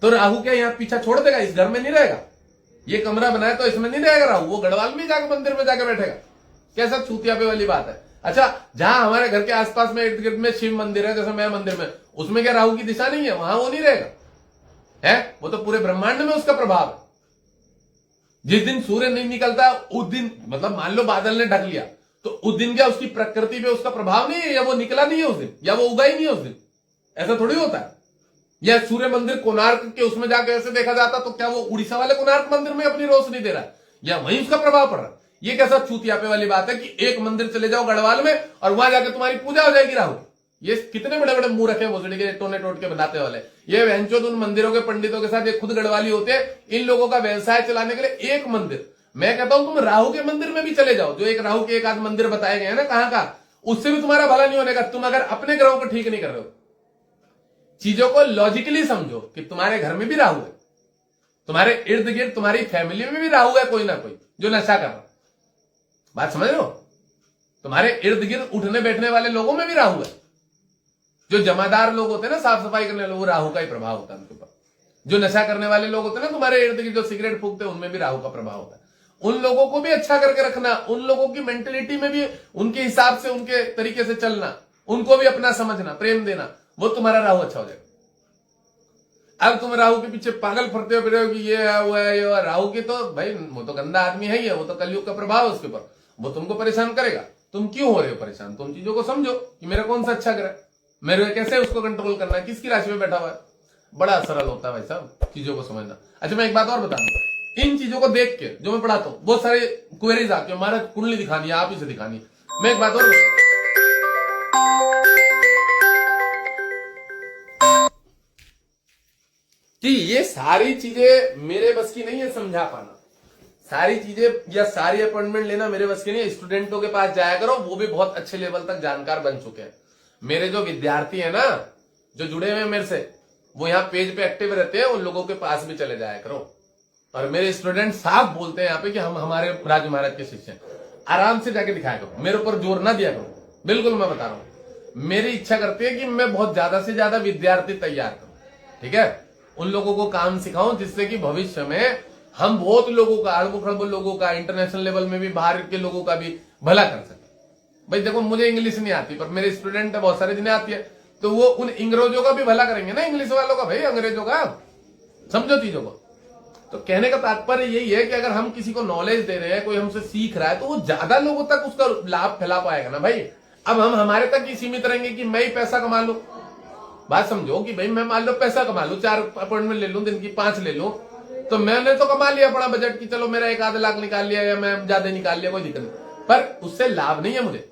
तो राहु क्या यहाँ पीछा छोड़ देगा, इस घर में नहीं रहेगा, ये कमरा बनाया तो इसमें नहीं रहेगा राहु, वो गढ़वाल में जाकर मंदिर में जाकर बैठेगा। कैसा छूतिया पे वाली बात है। अच्छा, जहां हमारे घर के आसपास में इर्द गिर्द में शिव मंदिर है, जैसे मैं मंदिर में, उसमें क्या राहु की दिशा नहीं है? वहां वो नहीं रहेगा है, वो तो पूरे ब्रह्मांड में उसका प्रभाव है। जिस दिन सूर्य नहीं निकलता उस दिन, मतलब मान लो बादल ने ढक लिया, तो उस दिन क्या उसकी प्रकृति पे उसका प्रभाव नहीं है, या वो निकला नहीं है उस दिन, या वो उगा ही नहीं है उस दिन? ऐसा थोड़ी होता है। या सूर्य मंदिर कोणार्क के उसमें जाकर ऐसे देखा जाता, तो क्या वो उड़ीसा वाले कोणार्क मंदिर में अपनी रोशनी दे रहा है, या वहीं उसका प्रभाव पड़ रहा है? ये कैसा चूतियापे वाली बात है कि एक मंदिर चले जाओ गढ़वाल में और वहां जाकर तुम्हारी पूजा हो जाएगी राहु। ये कितने बड़े बड़े मुंह रखे भोसड़ी के टोने टोट के बनाते वाले, ये वहंचोद उन मंदिरों के पंडितों के साथ, ये खुद गढ़वाली होते हैं, इन लोगों का व्यवसाय चलाने के लिए एक मंदिर। मैं कहता हूं तुम राहु के मंदिर में भी चले जाओ, जो एक राहु के एक आध मंदिर बताए गए हैं ना कहां का, उससे भी तुम्हारा भला नहीं होने का, तुम अगर अपने ग्रहों को ठीक नहीं कर रहे हो। चीजों को लॉजिकली समझो कि तुम्हारे घर में भी राहु है, तुम्हारे इर्द गिर्द तुम्हारी फैमिली में भी राहु है, कोई ना कोई जो नशा कर रहा। बात समझ रहे हो? तुम्हारे इर्द गिर्द उठने बैठने वाले लोगों में भी राहु है। जो जमादार लोग होते हैं ना, साफ सफाई करने वाले, वो राहु का ही प्रभाव होता है उनके ऊपर। जो नशा करने वाले लोग होते हैं ना तुम्हारे इर्द गिर्द, जो सिगरेट फूकते हैं, उनमें भी राहु का प्रभाव होता है। उन लोगों को भी अच्छा करके रखना, उन लोगों की मेंटेलिटी में भी उनके हिसाब से, उनके तरीके से चलना, उनको भी अपना समझना, प्रेम देना, वो तुम्हारा राहु अच्छा हो जाएगा। अब तुम राहु के पीछे पागल फरते हो, फिर हो कि ये है वो है, ये है। राहु की तो भाई वो तो गंदा आदमी है ही है, वो तो कलयुग का प्रभाव है उसके ऊपर, वो तुमको परेशान करेगा। तुम क्यों हो रहे हो परेशान? तुम चीजों को समझो कि मेरा कौन सा अच्छा ग्रह, मेरे कैसे उसको कंट्रोल करना है, किसकी राशि में बैठा हुआ है। बड़ा सरल होता है भाई साहब चीजों को समझना। अच्छा मैं एक बात और बता दूं, इन चीजों को देख के जो मैं पढ़ाता हूँ बहुत सारे क्वेरीज आती है, हमारा कुंडली दिखानी है, आप ही से दिखानी है। मैं एक बात और बताऊं कि ये सारी चीजें मेरे बस की नहीं है समझा पाना, सारी चीजें या सारी अपॉइंटमेंट लेना मेरे बस की नहीं है। स्टूडेंटों के पास जाया करो, वो भी बहुत अच्छे लेवल तक जानकार बन चुके हैं। मेरे जो विद्यार्थी है ना, जो जुड़े हुए हैं मेरे से, वो यहाँ पेज पे एक्टिव रहते हैं, उन लोगों के पास भी चले जाया करो। और मेरे स्टूडेंट साफ बोलते हैं यहाँ पे कि हम हमारे राजू महाराज के शिष्य हैं। आराम से जाके दिखाया करो, मेरे ऊपर जोर ना दिया करो। बिल्कुल मैं बता रहा हूं, मेरी इच्छा करती है कि मैं बहुत ज्यादा से ज्यादा विद्यार्थी तैयार करूं, ठीक है, उन लोगों को काम सिखाऊं जिससे कि भविष्य में हम बहुत लोगों का, अड़बो खड़बो लोगों का, इंटरनेशनल लेवल में भी, बाहर के लोगों का भी भला कर सके। भाई देखो मुझे इंग्लिश नहीं आती, पर मेरे स्टूडेंट है बहुत सारे जिन्हें आती है, तो वो उन अंग्रेजों का भी भला करेंगे ना, इंग्लिश वालों का, भाई अंग्रेजों का। समझो चीजों को। तो कहने का तात्पर्य यही है कि अगर हम किसी को नॉलेज दे रहे हैं, कोई हमसे सीख रहा है, तो वो ज्यादा लोगों तक उसका लाभ फैला पाएगा ना भाई। अब हम हमारे तक ही सीमित रहेंगे कि मैं ही पैसा कमा लूं। बात समझो कि भाई मैं मान लो पैसा कमा लूं, 4 अपॉइंटमेंट ले लूं, दिन की 5 ले लूं, तो मैंने तो कमा लिया बड़ा बजट की, चलो मेरा 1 आध लाख निकाल लिया या मैं ज्यादा निकाल लिया, कोई दिक्कत नहीं, पर उससे लाभ नहीं है मुझे।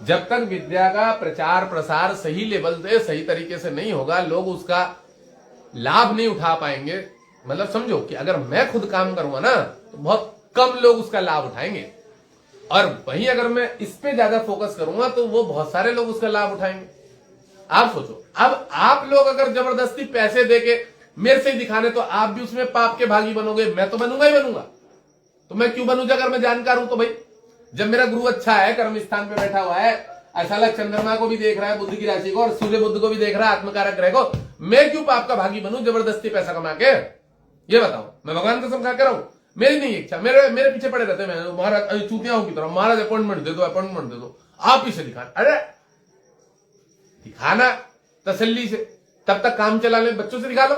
जब तक विद्या का प्रचार प्रसार सही लेवल से, सही तरीके से नहीं होगा, लोग उसका लाभ नहीं उठा पाएंगे। मतलब समझो कि अगर मैं खुद काम करूंगा ना, तो बहुत कम लोग उसका लाभ उठाएंगे, और वहीं अगर मैं इस पे ज्यादा फोकस करूंगा तो वो बहुत सारे लोग उसका लाभ उठाएंगे। आप सोचो, अब आप लोग अगर जबरदस्ती पैसे देके मेरे से ही दिखाने, तो आप भी उसमें पाप के भागी बनोगे, मैं तो बनूंगा ही बनूंगा। तो मैं क्यों बनूंगा अगर मैं जानकार हूं तो भाई? जब मेरा गुरु अच्छा है, कर्म स्थान पे बैठा हुआ है, ऐसा लग चंद्रमा को भी देख रहा है, बुद्ध की राशि को, और सूर्य बुद्ध को भी देख रहा है, आत्मकारक ग्रह को, मैं क्यों पाप का भागी बनूं जबरदस्ती पैसा कमा के? ये बताओ। मैं भगवान को समझा कर रहा हूं, मेरी नहीं इच्छा, मेरे पीछे पड़े रहते हैं, महाराज चूतियाओं की तरह, महाराज अपॉइंटमेंट दे दो, अपॉइंटमेंट दे दो, आप ही से दिखाना। अरे दिखाना तसल्ली से, तब तक काम चला ले, बच्चों से दिखा लो।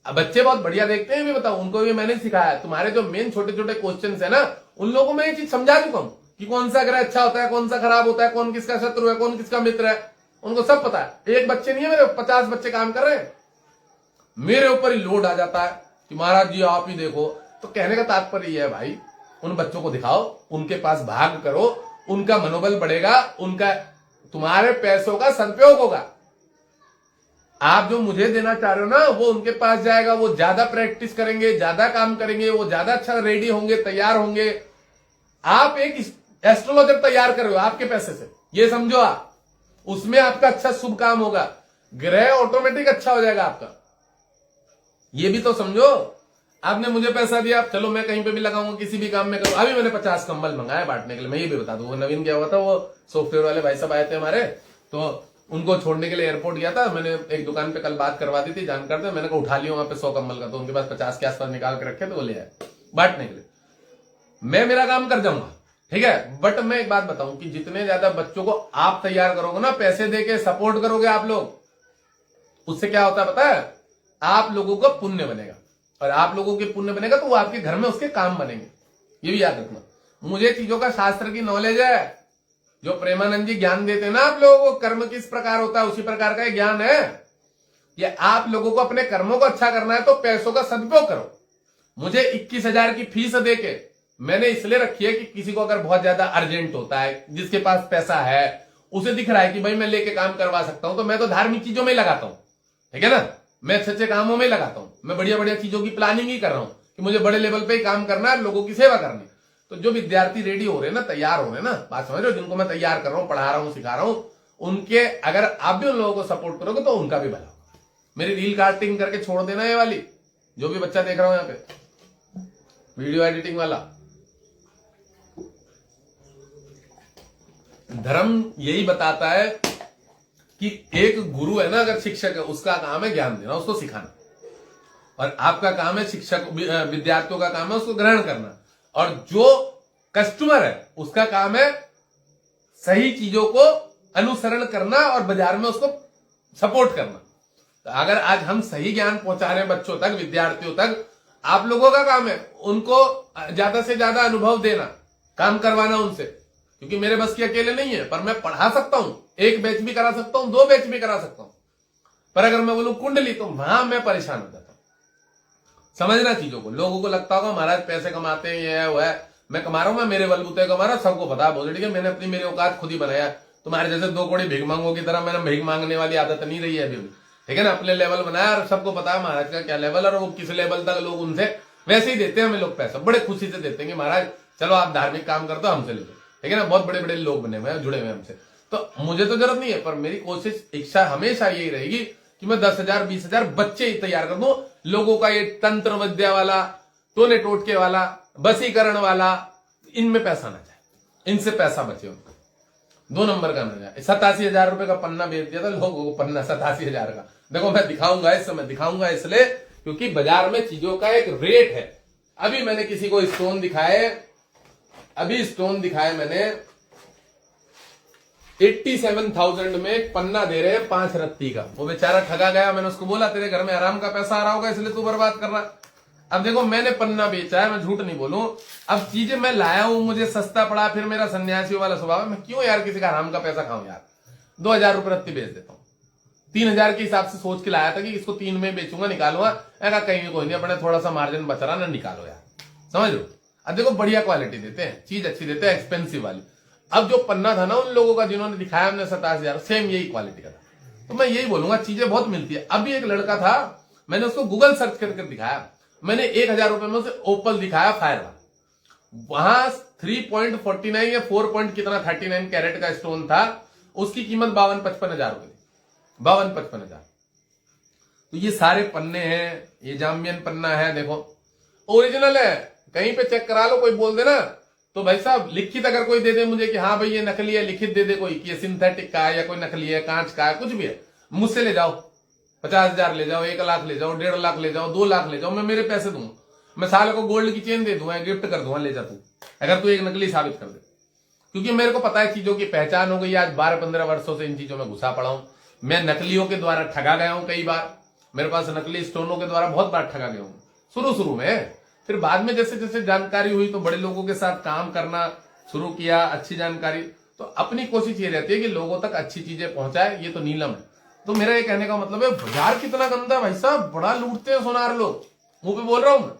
अब बच्चे बहुत बढ़िया देखते हैं, भी बताओ, उनको भी मैंने सिखाया। तुम्हारे जो मेन छोटे छोटे क्वेश्चन है ना, उन लोगों में ये चीज समझा चुका हूं कि कौन सा ग्रह अच्छा होता है, कौन सा खराब होता है, कौन किसका शत्रु है, कौन किसका मित्र है, उनको सब पता है। एक बच्चे नहीं है मेरे, 50 बच्चे काम कर रहे हैं। मेरे ऊपर ही लोड आ जाता है कि महाराज जी आप ही देखो। तो कहने का तात्पर्य यह है भाई, उन बच्चों को दिखाओ, उनके पास भाग करो, उनका मनोबल बढ़ेगा, उनका, तुम्हारे पैसों का सदुपयोग होगा। आप जो मुझे देना चाह रहे हो ना, वो उनके पास जाएगा, वो ज्यादा प्रैक्टिस करेंगे, ज्यादा काम करेंगे, वो ज्यादा अच्छा रेडी होंगे, तैयार होंगे। आप एक एस्ट्रोलॉजर तैयार कर रहे हो आपके पैसे से, ये समझो आप, उसमें आपका अच्छा शुभ काम होगा, ग्रह ऑटोमेटिक अच्छा हो जाएगा आपका। ये भी तो समझो। आपने मुझे पैसा दिया, चलो मैं कहीं पे भी लगाऊंगा, किसी भी काम में करूँ। अभी मैंने 50 कंबल मंगाए बांटने के लिए। मैं ये भी बता दूं, वो नवीन क्या हुआ था, वो सॉफ्टवेयर वाले भाई साहब आए थे हमारे, तो उनको छोड़ने के लिए एयरपोर्ट गया था। मैंने एक दुकान पे कल बात करवा दी थी जानकार थे, मैंने कहा उठा लिया वहां पे 100 कंबल का, तो उनके पास 50 के आसपास निकाल के रखे, तो वो ले आए बांटने के लिए। मैं मेरा काम कर जाऊंगा, ठीक है, बट मैं एक बात बताऊं कि जितने ज्यादा बच्चों को आप तैयार करोगे ना, पैसे देके सपोर्ट करोगे आप लोग, उससे क्या होता है पता है? आप लोगों को पुण्य बनेगा, और आप लोगों के पुण्य बनेगा तो वो आपके घर में उसके काम बनेंगे। ये भी याद रखना। मुझे चीजों का शास्त्र की नॉलेज है, जो प्रेमानंद जी ज्ञान देते हैं ना आप लोगों को, कर्म किस प्रकार होता है उसी प्रकार का ज्ञान है। ये आप लोगों को अपने कर्मों को अच्छा करना है तो पैसों का सदुपयोग करो। मुझे 21,000 की फीस देके मैंने इसलिए रखी है कि किसी को अगर बहुत ज्यादा अर्जेंट होता है, जिसके पास पैसा है, उसे दिख रहा है कि भाई मैं लेके काम करवा सकता हूं, तो मैं तो धार्मिक चीजों में ही लगाता हूं, ठीक है ना, मैं अच्छे अच्छे कामों में लगाता हूं, मैं बढ़िया बढ़िया चीजों की प्लानिंग ही कर रहा हूं कि मुझे बड़े लेवल पे ही काम करना है, लोगों की सेवा करनी। तो जो विद्यार्थी रेडी हो रहे हैं ना, तैयार हो रहे हैं ना, बात समझ रहे हो, जिनको मैं तैयार कर रहा हूं, पढ़ा रहा हूं, सिखा रहा हूं, उनके अगर आप भी उन लोगों को सपोर्ट करोगे तो उनका भी भला होगा। मेरी रील कास्टिंग करके छोड़ देना ये वाली, जो भी बच्चा देख रहा हूं यहाँ पे, वीडियो एडिटिंग वाला। धर्म यही बताता है कि एक गुरु है ना, अगर शिक्षक है, उसका काम है ज्ञान देना, उसको सिखाना, और आपका काम है शिक्षक विद्यार्थियों का काम है उसको ग्रहण करना। और जो कस्टमर है उसका काम है सही चीजों को अनुसरण करना और बाजार में उसको सपोर्ट करना। तो अगर आज हम सही ज्ञान पहुंचा रहे हैं बच्चों तक, विद्यार्थियों तक, आप लोगों का काम है उनको ज्यादा से ज्यादा अनुभव देना, काम करवाना उनसे, क्योंकि मेरे बस की अकेले नहीं है। पर मैं पढ़ा सकता हूं, एक बैच भी करा सकता हूं, 2 बैच भी करा सकता हूं, पर अगर मैं बोलूं कुंडली तो वहां मैं परेशान हो जाता हूं। समझना चीजों को। लोगों को लगता होगा महाराज पैसे कमाते हैं, ये है वो है, मैं कमा रहा हूं, मैं मेरे बलबूते कमा रहा हूं, सबको पता है ठीक है, मैंने अपनी मेरी औकात खुद ही बनाया। तुम्हारे जैसे 2 कौड़ी भीख मांगो की तरह मैंने भीख मांगने वाली आदत नहीं रही है अभी भी, ठीक है ना। अपने लेवल बनाया और सबको पता है महाराज का क्या लेवल, और वो किस लेवल तक लोग उनसे वैसे ही देते हैं हमें लोग पैसा, बड़े खुशी से देते हैं कि महाराज चलो आप धार्मिक काम करते हो हमसे ले लो, ठीक है ना। बहुत बड़े बड़े लोग बने हुए हैं, जुड़े हुए हैं हमसे, तो मुझे तो जरूरत नहीं है। पर मेरी कोशिश, इच्छा हमेशा यही रहेगी कि मैं 10,000 20,000 बच्चे ही तैयार कर दूं। लोगों का ये तंत्र विद्या वाला, टोने टोटके वाला, बसीकरण वाला, इनमें पैसा ना जाए, इनसे पैसा बचे उनको, 2 नंबर का ना जाए। 87,000 रुपए का पन्ना बेच दिया था लोगों को, पन्ना 87,000 का। देखो मैं दिखाऊंगा, इस समय दिखाऊंगा इसलिए क्योंकि बाजार में चीजों का एक रेट है। अभी मैंने किसी को स्टोन दिखाए, अभी स्टोन दिखाए मैंने 87,000 में एक पन्ना दे रहे हैं 5 रत्ती का। वो बेचारा ठगा गया। मैंने उसको बोला तेरे घर में आराम का पैसा आ रहा होगा इसलिए तू बर्बाद कर रहा। अब देखो मैंने पन्ना बेचा है, मैं झूठ नहीं बोलूं। अब चीजें मैं लाया हूं, मुझे सस्ता पड़ा, फिर मेरा सन्यासी वाला स्वभाव है, मैं क्यों यार किसी का आराम का पैसा खाऊं यार। 2,000 रुपए रत्ती बेच देता हूं। 3,000 के हिसाब से सोच के लाया था कि इसको 3 में बेचूंगा, निकालूंगा। कहीं कोई नहीं, अपने थोड़ा सा मार्जिन बच रहा ना, निकालो यार, समझ लो। अब देखो बढ़िया क्वालिटी देते हैं, चीज अच्छी देते हैं, एक्सपेंसिव वाली। अब जो पन्ना था ना उन लोगों का जिन्होंने दिखाया हमने 27,000, सेम यही क्वालिटी का था। तो मैं यही बोलूंगा चीजें बहुत मिलती है। अभी एक लड़का था, मैंने उसको गूगल सर्च करके दिखाया, मैंने 1,000 रुपए में उसे ओपल दिखाया फायर वाला, वहां 3.49 या 4. कितना 39 कैरेट का स्टोन था, उसकी कीमत 52-55 रुपए थी, 52-55। तो ये सारे पन्ने हैं, ये जामियन पन्ना है, देखो ओरिजिनल है, कहीं पे चेक करा लो। कोई बोल देना तो भाई साहब लिखित अगर कोई दे दे मुझे कि हाँ भाई ये नकली है, लिखित दे दे कोई कि ये सिंथेटिक का है या कोई नकली है, कांच का है, कुछ भी है, मुझसे ले जाओ, 50,000 ले जाओ, 1 लाख ले जाओ, 1.5 लाख ले जाओ, 2 लाख ले जाओ, मैं मेरे पैसे दूंगा। मैं साल को गोल्ड की चेन दे दूंगा, गिफ्ट कर दूंगा, ले जा तू, अगर तू एक नकली साबित कर दे। क्योंकि मेरे को पता है चीजों की पहचान हो गई। आज 12-15 वर्षों से इन चीजों में घुसा पड़ा हूं। मैं नकलियों के द्वारा ठगा गया हूं कई बार, मेरे पास नकली स्टोनों के द्वारा बहुत बार ठगा गया हूं शुरू में। फिर बाद में जैसे जैसे जानकारी हुई तो बड़े लोगों के साथ काम करना शुरू किया, अच्छी जानकारी। तो अपनी कोशिश ये रहती है कि लोगों तक अच्छी चीजें पहुंचाए, ये तो नीलम है। तो मेरा ये कहने का मतलब है बाजार कितना गंदा भाई साहब, बड़ा लूटते हैं सोनार लोग, मुंह पे बोल रहा हूं मैं,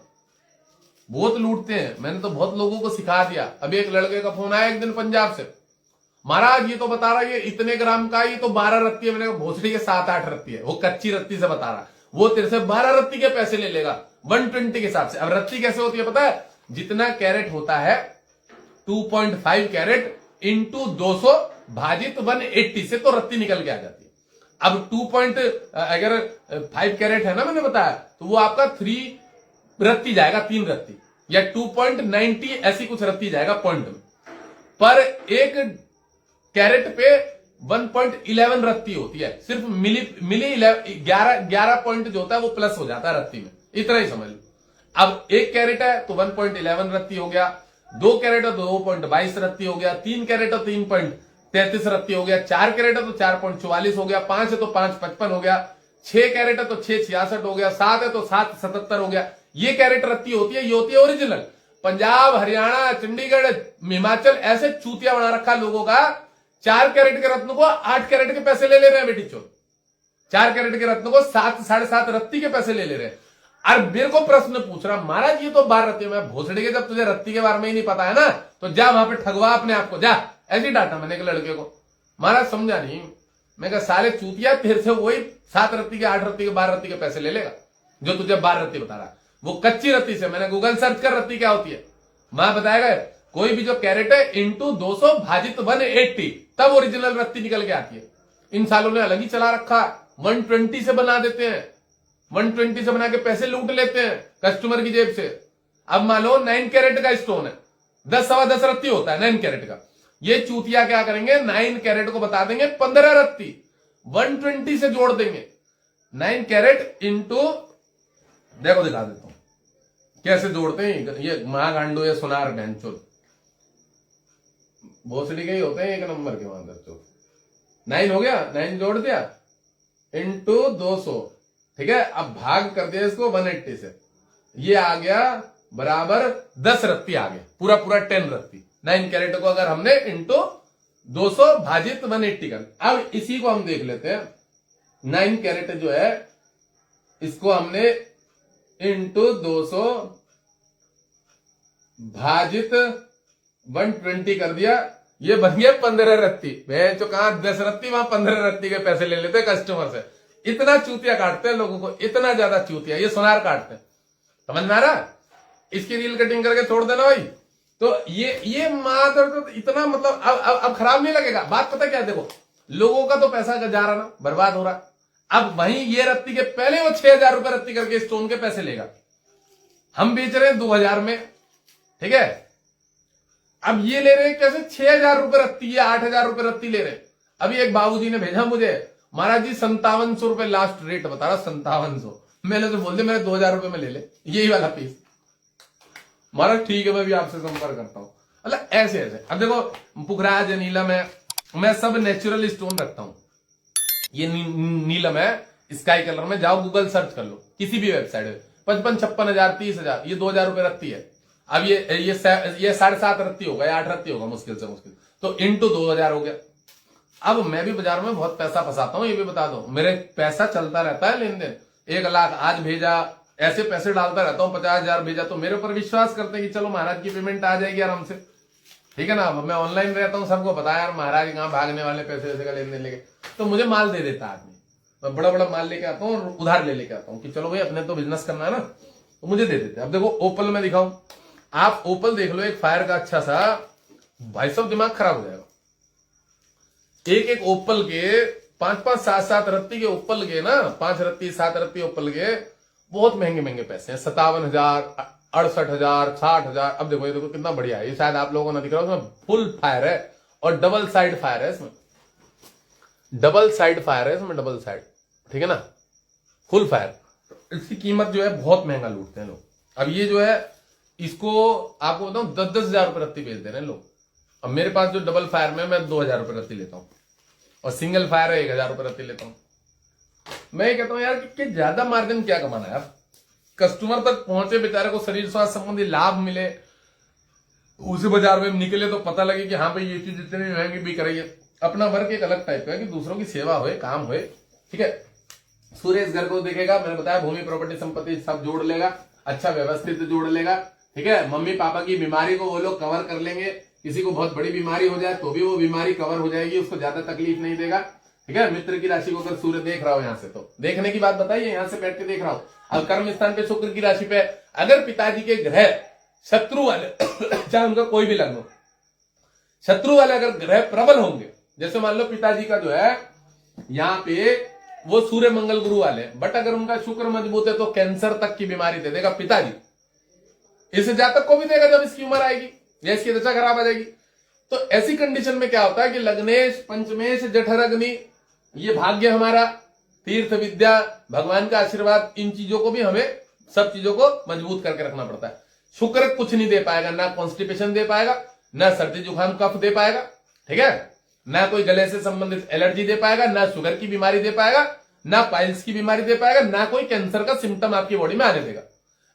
बहुत लूटते हैं। मैंने तो बहुत लोगों को सिखा दिया। अभी एक लड़के का फोन आया एक दिन पंजाब से, महाराज ये तो बता रहा है ये इतने ग्राम का, ये तो 12 रत्ती है। मैंने कहा भोसड़ी के 7-8 रत्ती है, वो कच्ची रत्ती से बता रहा, वो तेरे से 12 रत्ती के पैसे ले लेगा 120 के हिसाब से। अब रत्ती कैसे होती है पता है, जितना कैरेट होता है 2.5 कैरेट इंटू 200 भाजित 180 से तो रत्ती निकल के आ जाती है। अब अगर 5 कैरेट है ना, मैंने बताया, तो वो आपका 3 रत्ती जाएगा, 3 रत्ती या 2.90 ऐसी कुछ रत्ती जाएगा पॉइंट में। पर एक कैरेट पे 1.11 रत्ती होती है, सिर्फ मिली 11 पॉइंट जो होता है वो प्लस हो जाता है रत्ती में, इतना ही समझ लो। अब 1 कैरेट है तो 1.11 रत्ती हो गया, 2 कैरेट है तो 2.22 रत्ती हो गया, 3 कैरेट है तो 3.33 रत्ती हो गया, 4 कैरेट है तो 4.44 हो गया, 5 है तो 5.55 हो गया, 6 कैरेट है तो 6.66 हो गया, 7 है तो 7.77 हो गया। ये कैरेट रत्ती होती है, ये होती है ओरिजिनल। पंजाब, हरियाणा, चंडीगढ़, हिमाचल ऐसे चूतिया बना रखा लोगों का, 4 कैरेट के रत्न को 8 कैरेट के पैसे ले रहे हैं बेटी चोर, 4 कैरेट के रत्न को 7-7.5 रत्ती के पैसे ले रहे हैं। और मेरे को प्रश्न पूछ रहा, महाराज ये तो 12 रत्ती। मैं भोसड़ी के, जब तुझे रत्ती के बारे में ही नहीं पता है ना तो जा वहां पे ठगवा अपने आप को, जा। ऐसी डांटा मैंने एक लड़के को, महाराज समझा नहीं। मैं कहा साले चूतिया, तेरे से वही 7 रत्ती के, 8 रत्ती के, 12 रत्ती के पैसे ले लेगा जो तुझे 12 रत्ती बता रहा है, वो कच्ची रत्ती से। मैंने गूगल सर्च कर रत्ती क्या होती है, मैं बताएगा कोई भी जो कैरेट है इंटू 200 भाजित 180 तब ओरिजिनल रत्ती निकल के आती है। इन सालों ने अलग ही चला रखा, 120 से बना देते हैं, 120 से बना के पैसे लूट लेते हैं कस्टमर की जेब से। अब मान लो 9 कैरेट का स्टोन है, 10-10 रत्ती होता है 9 कैरेट का। ये चूतिया क्या करेंगे, 9 कैरेट को बता देंगे 15 रत्ती, 120 से जोड़ देंगे। 9 कैरेट इंटू, देखो दिखा देता हूं, कैसे जोड़ते हैं ये महागांडो या सुनार बहनचोद, भोसड़ी के ही होते हैं एक नंबर के वहां बच्चों। 9 हो गया, 9 जोड़ दिया इंटू 200, ठीक है। अब भाग कर दिया इसको 180 से, ये आ गया बराबर 10 रत्ती आ गया, पूरा पूरा 10 रत्ती। 9 कैरेट को अगर हमने इंटू 200 भाजित 180 कर, अब इसी को हम देख लेते हैं। 9 कैरेट जो है इसको हमने इंटू 200 भाजित 120 कर दिया, ये बन गया 15 रत्ती। मैं जो कहा 10 रत्ती, वहां 15 रत्ती के पैसे ले लेते कस्टमर से। इतना चूतिया काटते हैं लोगों को, इतना ज्यादा चूतिया, ये सुनार काटते हैं। समझ में आ रहा? इसकी रील कटिंग करके छोड़ देना भाई। तो ये माधर तो इतना मतलब अब खराब नहीं लगेगा। बात पता क्या, देखो लोगों का तो पैसा जा रहा ना, बर्बाद हो रहा। अब वहीं ये रत्ती के पहले वो 6,000 रुपए रत्ती करके स्टोन के पैसे लेगा, हम बेच रहे हैं 2,000 में, ठीक है। अब ये ले रहे हैं कैसे 6,000 रुपए रत्ती या 8,000 रुपए रत्ती ले रहे। अभी एक बाबूजी ने भेजा मुझे, महाराज जी 5700 रुपए लास्ट रेट बता रहा, 5700। मैंने तो बोल दिया मेरे 2,000 रुपए में ले ले यही वाला पीस। महाराज ठीक है, मैं भी आपसे संपर्क करता हूं। मतलब ऐसे ऐसे। अब देखो पुखराज नीलम है, मैं सब नेचुरल स्टोन रखता हूं। ये नीलम है स्काई कलर में, जाओ गूगल सर्च कर लो किसी भी वेबसाइट में, 55, 56,000, 30,000, ये 2,000 रुपए रत्ती है। अब ये 7.5 रत्ती होगा या 8 रत्ती होगा मुश्किल से मुश्किल, तो इंटू 2,000 हो गया। अब मैं भी बाजार में बहुत पैसा फंसाता हूं, ये भी बता दो, मेरे पैसा चलता रहता है लेन देन। 1 लाख आज भेजा, ऐसे पैसे डालता रहता हूं, 50,000 भेजा, तो मेरे ऊपर विश्वास करते हैं कि चलो महाराज की पेमेंट आ जाएगी आराम से, ठीक है ना। मैं ऑनलाइन रहता हूं, सबको पता है यार महाराज कहां भागने वाले पैसे वैसे का लेन देन लेके, तो मुझे माल दे देता आदमी। मैं बड़ा बड़ा माल लेके आता हूँ और उधार ले लेके आता हूँ कि चलो भाई अपने तो बिजनेस करना है ना, तो मुझे दे देते। अब देखो ओपल में दिखाऊं, आप ओपल देख लो, एक फायर का अच्छा सा, भाई साहब दिमाग खराब हो जाएगा। एक एक ओपल के 5-5, 7-7 रत्ती के ओपल के ना, 5 रत्ती 7 रत्ती ओपल के बहुत महंगे महंगे पैसे हैं। 57,000, 68,000, 60,000। अब देखो ये देखो कितना बढ़िया है, ये शायद आप लोगों को ना दिख रहा हो, उसमें फुल फायर है और डबल साइड फायर है इसमें, डबल साइड फायर है इसमें, डबल साइड, ठीक है ना, फुल फायर। इसकी कीमत जो है बहुत महंगा लूटते हैं लोग। अब ये जो है इसको आपको बताऊं 10-10,000 रुपए रत्ती बेच दे रहे हैं लोग। अब मेरे पास जो डबल फायर में मैं 2,000 रुपए रत्ती लेता हूं और सिंगल फायर है 1,000 रुपए रत्ती लेता हूं। मैं ये कहता हूं यार कि ज्यादा मार्जिन क्या कमाना है यार, कस्टमर तक पहुंचे, बेचारे को शरीर स्वास्थ्य संबंधी लाभ मिले, उसे बाजार में निकले तो पता लगे कि हाँ भाई ये चीज इतनी महंगी बिक रही है। अपना वर्क एक अलग टाइप का है कि दूसरों की सेवा होए, काम होए, ठीक है। सूर्य इस घर को देखेगा, मैंने बताया भूमि प्रॉपर्टी संपत्ति सब जोड़ लेगा, अच्छा व्यवस्थित जोड़ लेगा, ठीक है। मम्मी पापा की बीमारी को वो लोग कवर कर लेंगे, किसी को बहुत बड़ी बीमारी हो जाए तो भी वो बीमारी कवर हो जाएगी, उसको ज्यादा तकलीफ नहीं देगा, ठीक है। मित्र की राशि को अगर सूर्य देख रहा हो यहां से, तो देखने की बात बताइए, यहां से बैठ के देख रहा हो। अब कर्म स्थान पे शुक्र की राशि पे अगर पिताजी के ग्रह शत्रु वाले चाहे उनका कोई भी लग्न हो, शत्रु वाले अगर ग्रह प्रबल होंगे, जैसे मान लो पिताजी का जो है यहाँ पे वो सूर्य मंगल गुरु वाले, बट अगर उनका शुक्र मजबूत है तो कैंसर तक की बीमारी दे देगा पिताजी, इस जातक को भी देगा जब इसकी उम्र आएगी या इसकी दशा खराब आ जाएगी। तो ऐसी कंडीशन में क्या होता है कि लग्नेश, पंचमेश, जठर अग्नि, ये भाग्य हमारा, तीर्थ विद्या, भगवान का आशीर्वाद, इन चीजों को भी हमें सब चीजों को मजबूत करके रखना पड़ता है। शुक्र कुछ नहीं दे पाएगा, ना कॉन्स्टिपेशन दे पाएगा, ना सर्दी जुकाम कफ दे पाएगा, ठीक है, ना कोई गले से संबंधित एलर्जी दे पाएगा, ना शुगर की बीमारी दे पाएगा, ना पाइल्स की बीमारी दे पाएगा, ना कोई कैंसर का सिम्टम आपकी बॉडी में आने देगा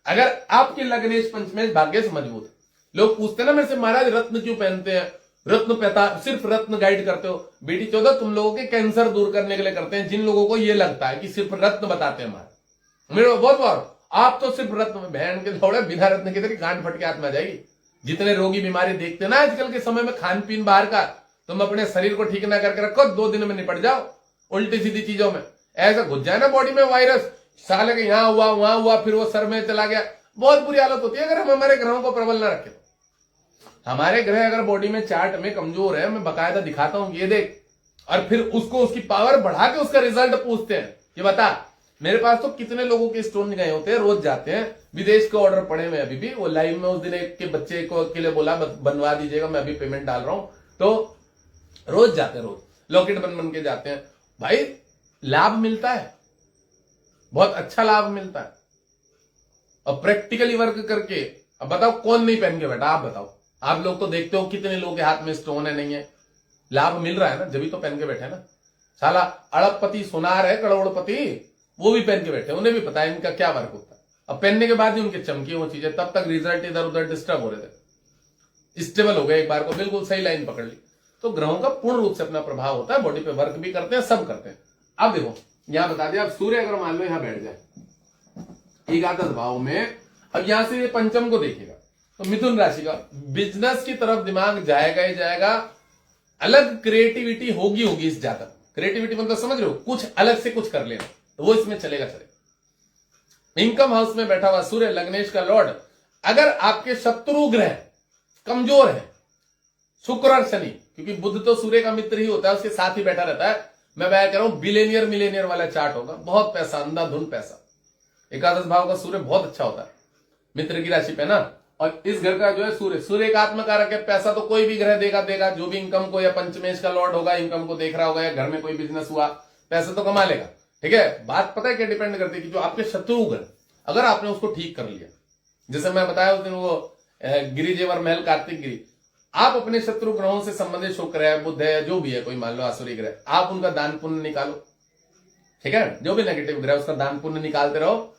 अगर आपके लग्नेश पंचमेश भाग्य से मजबूत है। लोग पूछते हैं ना मेरे से, महाराज रत्न क्यों पहनते हैं, रत्न पहता, सिर्फ रत्न गाइड करते हो। बेटी 14 तुम लोगों के कैंसर दूर करने के लिए करते हैं। जिन लोगों को ये लगता है कि सिर्फ रत्न बताते हैं हमारे, मेरे बहुत बार आप तो सिर्फ रत्न में बहन के थोड़े, बिना रत्न के गांठ फट के हाथ में आ जाएगी। जितने रोगी बीमारी देखते हैं ना आजकल के समय में, खान पीन बाहर का, तुम अपने शरीर को ठीक ना करके रखो, 2 दिन में निपट जाओ उल्टी सीधी चीजों में। ऐसा घुस जाए ना बॉडी में वायरस, साले के यहां हुआ वहां हुआ, फिर वो सर में चला गया, बहुत बुरी हालत होती है अगर हम हमारे ग्रहों को प्रबल ना रखें। हमारे ग्रह अगर बॉडी में चार्ट में कमजोर है, मैं बकायदा दिखाता हूं ये देख, और फिर उसको उसकी पावर बढ़ा के उसका रिजल्ट पूछते हैं कि बता। मेरे पास तो कितने लोगों के स्टोन गए होते हैं, रोज जाते हैं, विदेश के ऑर्डर पड़े हुए अभी भी। वो लाइव में उस दिन एक के बच्चे को के लिए बोला बनवा दीजिएगा, मैं अभी पेमेंट डाल रहा हूं, तो रोज जाते हैं, रोज लॉकेट बन के जाते हैं। भाई लाभ मिलता है, बहुत अच्छा लाभ मिलता है। और प्रैक्टिकली वर्क करके, अब बताओ कौन नहीं पहन के बैठा, आप बताओ। आप लोग तो देखते हो कितने लोग के हाथ में स्टोन है, नहीं है, लाभ मिल रहा है ना, जब भी तो पहन के बैठे ना। साला अड़बपति सोनार है, करोड़पति, वो भी पहन के बैठे, उन्हें भी पता है इनका क्या वर्क होता है। अब पहनने के बाद ही उनके चमकी वो चीजें, तब तक रिजल्ट इधर उधर डिस्टर्ब हो रहे थे, स्टेबल हो गए एक बार को, बिल्कुल सही लाइन पकड़ ली। तो ग्रहों का पूर्ण रूप से अपना प्रभाव होता है, बॉडी पे वर्क भी करते हैं, सब करते हैं। अब देखो यहां बता दिया, अब सूर्य अगर मान लो यहां बैठ जाए एकादश भाव में, अब यहां से ये पंचम को देखेगा, तो मिथुन राशि का बिजनेस की तरफ दिमाग जाएगा ही जाएगा, अलग क्रिएटिविटी होगी इस जातक। क्रिएटिविटी मतलब समझ रहे हो, कुछ अलग से कुछ कर लेना, तो वो इसमें चलेगा। इनकम हाउस में बैठा हुआ सूर्य, लग्नेश का लॉर्ड, अगर आपके शत्रु ग्रह कमजोर है, शुक्र और शनि, क्योंकि बुध तो सूर्य का मित्र ही होता है, उसके साथ ही बैठा रहता है। मैं कह रहा हूं बिलियनियर मिलेनियर वाला चार्ट होगा, बहुत पैसा, अंधाधुंध पैसा। एकादश भाव का सूर्य बहुत अच्छा होता है मित्र की राशि पे ना। और इस घर का जो है सूर्य एक आत्मकारक है, पैसा तो कोई भी ग्रह देगा, जो भी इनकम को, या पंचमेश का लॉर्ड होगा, इनकम को देख रहा होगा, या घर में कोई बिजनेस हुआ, पैसा तो कमा लेगा। ठीक है, बात पता है क्या डिपेंड करती है कि जो आपके शत्रु ग्रह, अगर आपने उसको ठीक कर लिया, जैसे मैं बताया उस दिन वो गिरिजेवर महल कार्तिक गिरी, आप अपने शत्रु ग्रहों से संबंधित शुक्र है, बुध है, जो भी है, कोई मान लो आसुरी ग्रह, आप उनका दान पुण्य निकालो। ठीक है, जो भी नेगेटिव ग्रह उसका दान पुण्य निकालते रहो,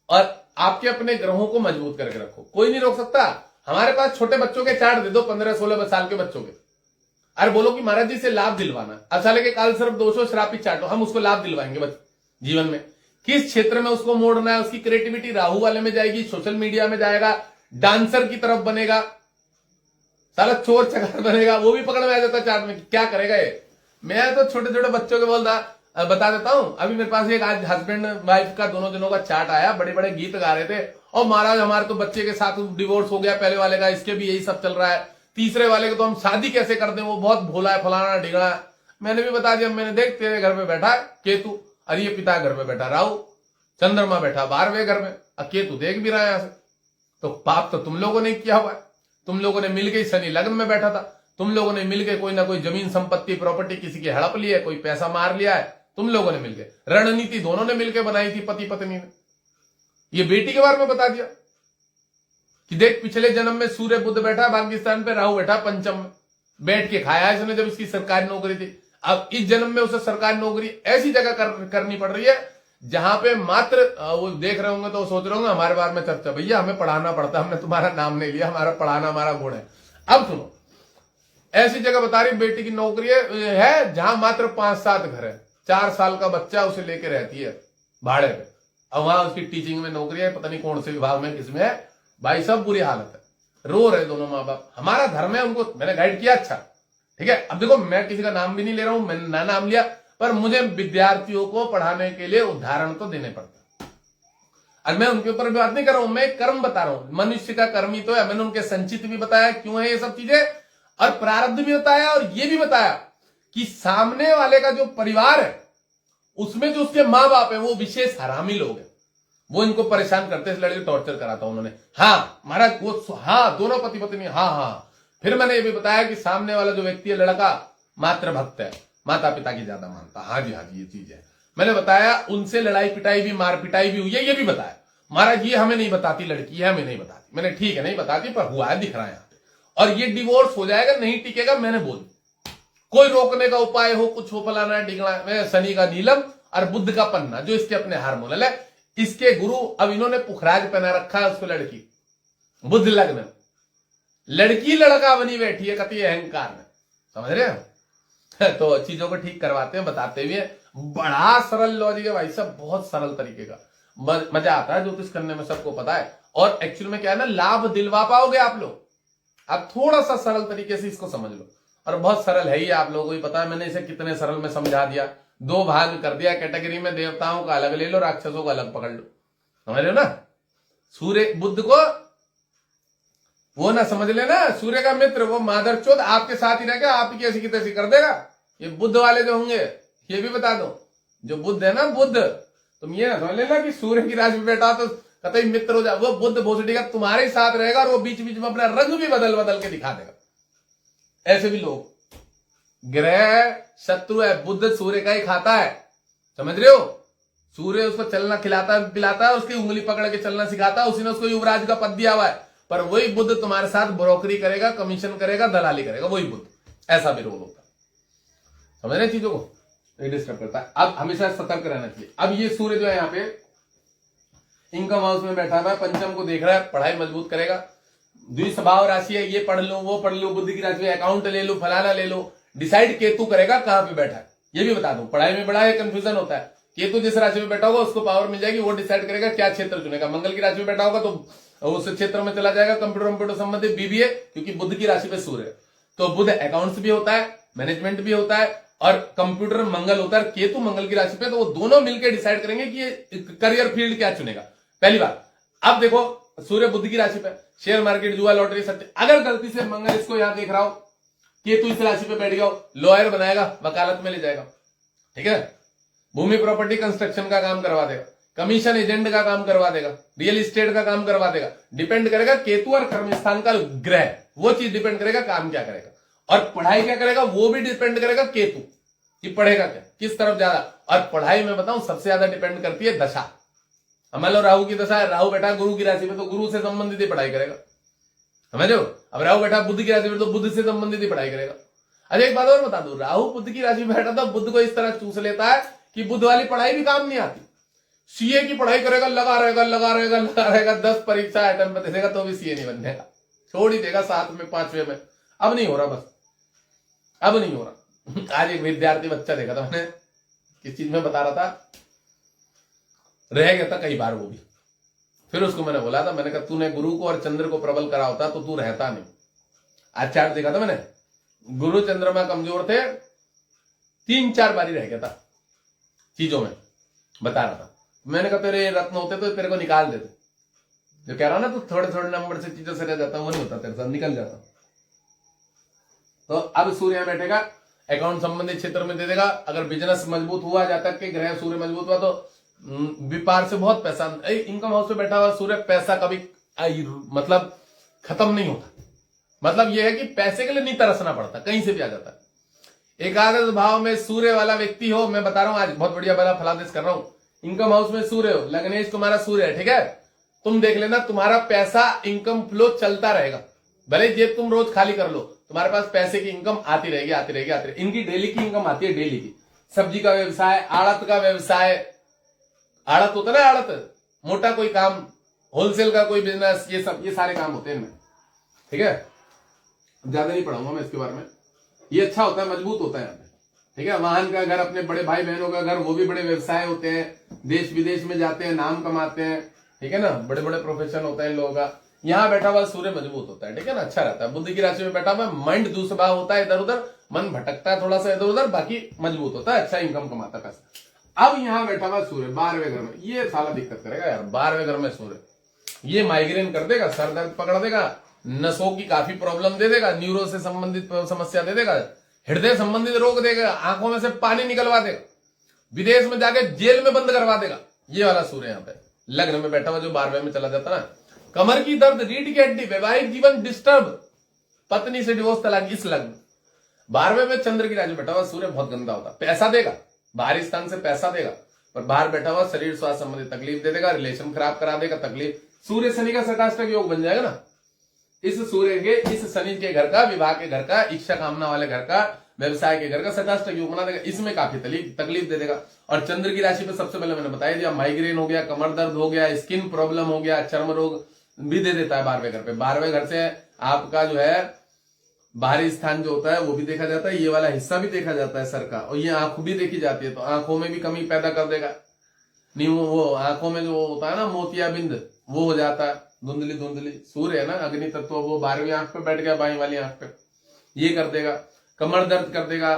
और आपके अपने ग्रहों को मजबूत करके रखो। कोई नहीं रोक सकता। हमारे पास छोटे बच्चों के चार्ट दे दो, 15-16 साल के बच्चों के, अरे बोलो कि महाराज जी से लाभ दिलवाना, अच्छा लगे काल सर्प दोषो श्रापी चाटो, हम उसको लाभ दिलवाएंगे बस जीवन में। किस क्षेत्र में उसको मोड़ना है, उसकी क्रिएटिविटी राहु वाले में जाएगी, सोशल मीडिया में जाएगा, डांसर की तरफ बनेगा, साला चोर चकार बनेगा, वो भी पकड़ में आ जाता चार्ट में, क्या करेगा ये। मैं तो छोटे छोटे बच्चों के बता देता हूं, अभी मेरे पास एक आज हस्बैंड वाइफ का दोनों दिनों का चार्ट आया, बड़े बड़े गीत गा रहे थे, और महाराज हमारे तो बच्चे के साथ डिवोर्स हो गया, पहले वाले का, इसके भी यही सब चल रहा है, तीसरे वाले को तो हम शादी कैसे कर दें, वो बहुत भोला है, फलाना ढिगड़ा है। मैंने भी बता दिया, मैंने देख तेरे घर में बैठा है केतु, अरे ये पिता घर में बैठा राहु, चंद्रमा बैठा 12वें घर में, केतु देख भी रहा है यहां से, तो पाप तो तुम लोगों ने किया हुआ है। तुम लोगों ने मिलकर शनि लग्न में बैठा था, तुम लोगों ने मिलकर कोई ना कोई जमीन संपत्ति प्रॉपर्टी किसी की हड़प ली है, कोई पैसा मार लिया है, तुम लोगों ने मिलकर रणनीति दोनों ने मिलकर बनाई थी, पति पत्नी ने। ये बेटी के बारे में बता दिया कि देख पिछले जन्म में सूर्य बुध बैठा पाकिस्तान पे, राहु बैठा पंचम में, बैठ के खाया इसने जब इसकी सरकारी नौकरी थी। अब इस जन्म में उसे सरकारी नौकरी ऐसी जगह करनी पड़ रही है जहां पे मात्र वो देख रहे होंगे तो सोच रहे होंगे हमारे बारे में चर्चा, भैया हमें पढ़ाना पड़ता, हमने तुम्हारा नाम नहीं लिया, हमारा पढ़ाना हमारा गुण है। अब सुनो, ऐसी जगह बता रही बेटी की नौकरी है जहां मात्र 5-7 घर है, 4 साल का बच्चा उसे लेके रहती है भाड़े पे, अब वहां उसकी टीचिंग में नौकरी है, पता नहीं कौन से विभाग में किसमें है, भाई सब बुरी हालत है, रो रहे दोनों माँ बाप। हमारा धर्म है, उनको मैंने गाइड किया, अच्छा ठीक है। अब देखो मैं किसी का नाम भी नहीं ले रहा हूं, मैंने ना नाम लिया, पर मुझे विद्यार्थियों को पढ़ाने के लिए उदाहरण तो देने पड़ते, और मैं उनके ऊपर बात नहीं कर रहा हूं, मैं कर्म बता रहा हूं, मनुष्य का कर्म ही तो है। मैंने उनके संचित भी बताया क्यों है ये सब चीजें, और प्रारब्ध भी बताया, और ये भी बताया कि सामने वाले का जो परिवार है उसमें जो उसके माँ बाप है वो विशेष हरामी लोग हैं, वो इनको परेशान करते, इस लड़के को टॉर्चर करा था उन्होंने। हाँ महाराज वो, हाँ दोनों पति पत्नी, हाँ। फिर मैंने ये भी बताया कि सामने वाला जो व्यक्ति है लड़का मातृ भक्त है, माता पिता की ज्यादा मानता, हाँ जी ये चीज है। मैंने बताया उनसे लड़ाई पिटाई भी, मार पिटाई भी हुई है, ये भी बताया। महाराज ये हमें नहीं बताती लड़की है, हमें नहीं बताती। मैंने ठीक है नहीं बताती, पर हुआ है, दिख रहा है यहाँ पे, और ये डिवोर्स हो जाएगा, नहीं टिकेगा, मैंने बोल कोई रोकने का उपाय हो, कुछ हो, फलाना ढिगड़ा। शनि का नीलम और बुद्ध का पन्ना जो इसके अपने हार्मोनल है, इसके गुरु, अब इन्होंने पुखराज पहना रखा है उसको, लड़की बुद्ध लग्न, लड़की लड़का बनी बैठी है कति अहंकार में, समझ रहे हो। तो चीजों को ठीक करवाते हैं, बताते हुए, बड़ा सरल लॉजिक है भाई साहब, बहुत सरल तरीके का, मजा आता है ज्योतिष करने में, सबको पता है। और एक्चुअल में क्या है ना, लाभ दिलवा पाओगे आप लोग, आप थोड़ा सा सरल तरीके से इसको समझ लो, और बहुत सरल है ही, आप लोगों को ही पता है मैंने इसे कितने सरल में समझा दिया, 2 भाग कर दिया कैटेगरी में, देवताओं का अलग ले लो, राक्षसों का अलग पकड़ लो, समझ रहे हो ना। सूर्य बुद्ध को वो ना समझ लेना, सूर्य का मित्र वो मादरचोद आपके साथ ही रहेगा, आपकी ऐसी की तैसी कर देगा। ये बुद्ध वाले जो होंगे, ये भी बता दो, जो बुद्ध है ना, बुद्ध, तुम ये ना समझ लेना कि सूर्य की राशि में बैठा तो कतई मित्र हो जाए, वो बुद्ध भोसड़ी का तुम्हारे साथ रहेगा, और वो बीच बीच में अपना रंग भी बदल बदल के दिखा देगा। ऐसे भी लोग, ग्रह शत्रु है, बुद्ध सूर्य का ही खाता है, समझ रहे हो। सूर्य उसको चलना खिलाता पिलाता है, उसकी उंगली पकड़ के चलना सिखाता है, उसी ने उसको युवराज का पद दिया हुआ है। पर वही बुध तुम्हारे साथ ब्रोकरी करेगा, कमीशन करेगा, दलाली करेगा, वही बुध। ऐसा भी रोल होता है, समझ रहे चीजों को, डिस्टर्ब करता है। अब हमेशा सतर्क रहना चाहिए। अब ये सूर्य जो है यहाँ पे इनकम हाउस में बैठा हुआ है, पंचम को देख रहा है, पढ़ाई मजबूत करेगा। द्विस्वभाव राशि है, ये पढ़ लो वो पढ़ लो, बुद्धि की राशि है, अकाउंट ले लो, फलाना ले लो। डिसाइड केतु करेगा कहां पे बैठा है, ये भी बता दूं। पढ़ाई में बड़ा है कंफ्यूजन होता है। केतु जिस राशि में बैठा होगा उसको पावर मिल जाएगी, वो डिसाइड करेगा क्या क्षेत्र चुनेगा। मंगल की राशि में बैठा होगा तो उस क्षेत्र में चला जाएगा, कंप्यूटर संबंधित बीबीए, क्योंकि बुध की राशि पे सूर्य है। तो बुध अकाउंट्स भी होता है, मैनेजमेंट भी होता है, और कंप्यूटर मंगल होता है। केतु मंगल की राशि पे, तो वो दोनों मिलकर डिसाइड करेंगे कि ये करियर फील्ड क्या चुनेगा, पहली बात। अब देखो सूर्य बुध की राशि पे, शेयर मार्केट, जुआ, लॉटरी, सट्टे। अगर गलती से मंगल इसको यहां देख रहा हो, केतु इस राशि पे बैठ गया हो, लॉयर बनाएगा, वकालत में ले जाएगा, ठीक है। भूमि प्रॉपर्टी कंस्ट्रक्शन का काम करवा देगा, कमीशन एजेंट का काम करवा देगा, रियल एस्टेट का काम करवा देगा। डिपेंड करेगा केतु और कर्म स्थान का ग्रह, वो चीज डिपेंड करेगा काम क्या करेगा। और पढ़ाई क्या करेगा वो भी डिपेंड करेगा केतु कि पढ़ेगा क्या, किस तरफ ज्यादा। और पढ़ाई में बताऊं सबसे ज्यादा डिपेंड करती है दशा। मान लो राहु की दशा है, राहु बैठा गुरु की राशि में, तो गुरु से संबंधित ही पढ़ाई करेगा, समझ रहे हो। अब राहु बैठा बुध की राशि में, तो बुध से संबंधित ही पढ़ाई करेगा। अच्छा एक बात और बता दूं, राहु बुध की राशि में बैठा था, बुध को इस तरह चूस लेता है कि बुध वाली पढ़ाई भी काम नहीं आती। सीए की पढ़ाई करेगा, लगा रहेगा 10 परीक्षा अटेम्प्ट पे देगा तो भी सीए नहीं बन जाएगा, छोड़ ही देगा 7 में 5वें में। अब नहीं हो रहा, बस अब नहीं हो रहा। आज एक विद्यार्थी बच्चा देखा था मैंने, किस चीज में बता रहा था, रह गया था कई बार वो भी। फिर उसको मैंने बोला था, मैंने कहा तूने गुरु को और चंद्र को प्रबल करा होता तो तू रहता नहीं। आज चार्ट देखा था मैंने, गुरु चंद्रमा कमजोर थे, 3-4 बारी रह गया था चीजों में, बता रहा था। मैंने कहा तेरे रत्न होते तो तेरे को निकाल देते, जो कह रहा ना, तो थोड़े थोड़े नंबर से चीजों से रह जाता, वो नहीं होता तेरे साथ, निकल जाता। तो अब सूर्य यहां बैठेगा, अकाउंट संबंधित क्षेत्र में दे देगा। अगर बिजनेस मजबूत हुआ, जातक के ग्रह सूर्य मजबूत हुआ, तो व्यापार से बहुत पैसा, इनकम हाउस में बैठा हुआ सूर्य, पैसा कभी मतलब खत्म नहीं होता। मतलब यह है कि पैसे के लिए नहीं तरसना पड़ता, कहीं से भी आ जाता है। एकादश भाव में सूर्य वाला व्यक्ति हो, मैं बता रहा हूं आज बहुत बढ़िया बड़ा फलादेश कर रहा हूं। इनकम हाउस में सूर्य हो, लग्नेश तुम्हारा सूर्य है, ठीक है। तुम देख लेना, तुम्हारा पैसा इनकम फ्लो चलता रहेगा, भले जेब तुम रोज खाली कर लो, तुम्हारे पास पैसे की इनकम आती रहेगी, आती रहेगी, आती रहेगी। इनकी डेली की इनकम आती है, डेली की। सब्जी का व्यवसाय, आड़त का व्यवसाय, आड़त होता है ना, आड़त मोटा कोई काम, होलसेल का कोई बिजनेस, ये सब, ये सारे काम होते हैं इनमें, ठीक है। ज्यादा नहीं पढ़ाऊंगा मैं इसके बारे में, ये अच्छा होता है, मजबूत होता है यहाँ पे, ठीक है। वाहन का घर, अपने बड़े भाई बहनों का घर, वो भी बड़े व्यवसाय होते हैं, देश विदेश में जाते हैं, नाम कमाते हैं, ठीक है ना, बड़े बड़े प्रोफेशन होता है इन लोगों का। यहाँ बैठा हुआ सूर्य मजबूत होता है, ठीक है ना, अच्छा रहता है। बुद्ध की राशि में बैठा हुआ, माइंड दूसरा होता है, इधर उधर मन भटकता है थोड़ा सा इधर उधर, बाकी मजबूत होता है, अच्छा इनकम कमाता है पैसा। अब यहाँ बैठा हुआ सूर्य 12वें घर में, ये साला दिक्कत करेगा यार। 12वें घर में सूर्य, ये माइग्रेन कर देगा, सर दर्द पकड़ देगा, नसों की काफी प्रॉब्लम दे देगा, न्यूरो से संबंधित समस्या दे देगा, हृदय संबंधित रोग देगा, आंखों में से पानी निकलवा देगा, विदेश में जाके जेल में बंद करवा देगा। ये वाला सूर्य यहाँ पे लग्न में बैठा हुआ जो 12वें में चला जाता ना, कमर की दर्द, रीढ़ की हड्डी, वैवाहिक जीवन डिस्टर्ब, पत्नी से डिवोर्स, तलाक, इस लग्न। 12वें में चंद्र की राशि बैठा हुआ सूर्य बहुत गंदा होता, पैसा देगा, बाहरी स्थान से पैसा देगा, पर बाहर बैठा हुआ शरीर स्वास्थ्य संबंधित तकलीफ दे देगा, रिलेशन खराब करा देगा, तकलीफ। सूर्य शनि का सटाष्टक योग बन जाएगा ना, इस सूर्य के, इस शनि के घर का, विवाह के घर का, इच्छा कामना वाले घर का, व्यवसाय के घर का सटाष्टक योग बना देगा, इसमें काफी तकलीफ दे देगा। और चंद्र की राशि पे सबसे पहले मैंने बताया दिया, माइग्रेन हो गया, कमर दर्द हो गया, स्किन प्रॉब्लम हो गया, चर्म रोग भी दे देता है 12वें घर पे। 12वें घर से आपका जो है बाहरी स्थान जो होता है वो भी देखा जाता है, ये वाला हिस्सा भी देखा जाता है सर का, और ये आंख भी देखी जाती है, तो आंखों में भी कमी पैदा कर देगा। नहीं वो आंखों में जो होता है ना मोतियाबिंद, वो हो जाता है, धुंधली धुंधली। सूर्य है ना अग्नि तत्व, वो 12वीं आंख पे बैठ गया, बाई वाली आंख पे, ये कर देगा। कमर दर्द कर देगा,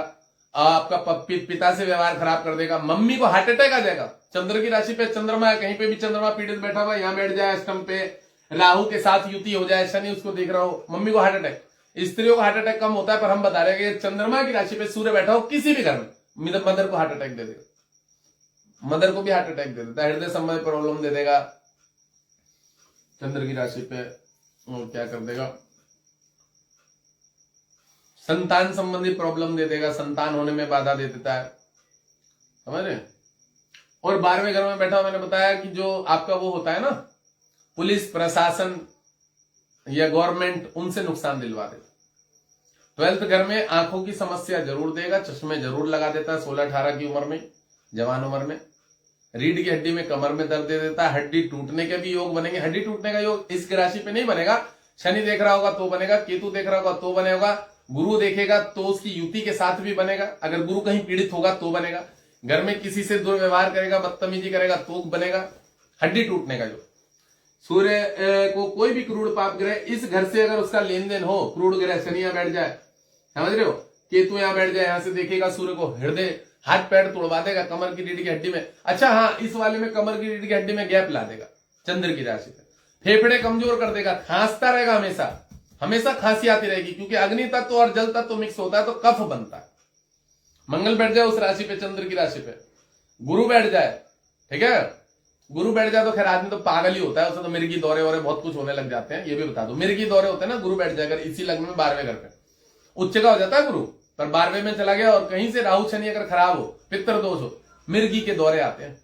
आपका पिता से व्यवहार खराब कर देगा, मम्मी को हार्ट अटैक आ जाएगा। चंद्र की राशि पे चंद्रमा है, कहीं पे भी चंद्रमा पीड़ित बैठा हुआ, यहां बैठ जाए अष्टम पे, राहु के साथ युति हो जाए, शनि उसको देख रहा हो, मम्मी को हार्ट अटैक। स्त्रियों का हार्ट अटैक कम होता है, पर हम बता रहे हैं कि चंद्रमा की राशि पे सूर्य बैठा हो किसी भी घर में, मदर को हार्ट अटैक दे देगा, मदर को भी हार्ट अटैक दे देता है, हृदय संबंधी प्रॉब्लम दे देगा चंद्र की राशि पे। और क्या कर देगा, संतान संबंधी प्रॉब्लम दे देगा, संतान होने में बाधा दे देता है, समझ रहे। और 12वें घर में बैठा हुआ, मैंने बताया कि जो आपका वो होता है ना, पुलिस प्रशासन या गवर्नमेंट, उनसे नुकसान दिलवा देता। 12th घर में आंखों की समस्या जरूर देगा, चश्मे जरूर लगा देता है 16-18 की उम्र में, जवान उम्र में। रीढ़ की हड्डी में, कमर में दर्द दे देता है। हड्डी टूटने के भी योग बनेंगे। हड्डी टूटने का योग इस राशि पे नहीं बनेगा, शनि देख रहा होगा तो बनेगा, केतु देख रहा होगा तो बनेगा, गुरु देखेगा तो उसकी युति के साथ भी बनेगा, अगर गुरु कहीं पीड़ित होगा तो बनेगा, घर में किसी से दुर्व्यवहार करेगा, बदतमीजी करेगा तो बनेगा। हड्डी टूटने का योग। सूर्य को कोई भी क्रूर पाप ग्रह इस घर से अगर उसका लेन देन हो, क्रूर ग्रह शनि यहां बैठ जाए, समझ रहे हो, केतु यहां बैठ जाए, यहां से देखेगा सूर्य को, हृदय हाथ पैर तोड़वा देगा, कमर की रीढ़ की हड्डी में। अच्छा हाँ, इस वाले में कमर की रीढ़ की हड्डी में गैप ला देगा चंद्र की राशि पे। फेफड़े कमजोर कर देगा, खांसता रहेगा, हमेशा हमेशा खांसी आती रहेगी, क्योंकि अग्नि तत्व और जल तत्व मिक्स होता है तो कफ बनता है। मंगल बैठ जाए उस राशि पे, चंद्र की राशि पे, गुरु बैठ जाए, ठीक है, गुरु बैठ जाए तो खैर आदमी तो पागल ही होता है, उसे तो मिर्गी दौरे और बहुत कुछ होने लग जाते हैं, ये भी बता दो। मिर्गी दौरे होते हैं ना, गुरु बैठ जाए अगर इसी लग्न में 12वें घर पे, उच्च का हो जाता है गुरु, पर 12वें में चला गया और कहीं से राहु शनि अगर खराब हो, पितर दोष हो, मिर्गी के दौरे आते हैं,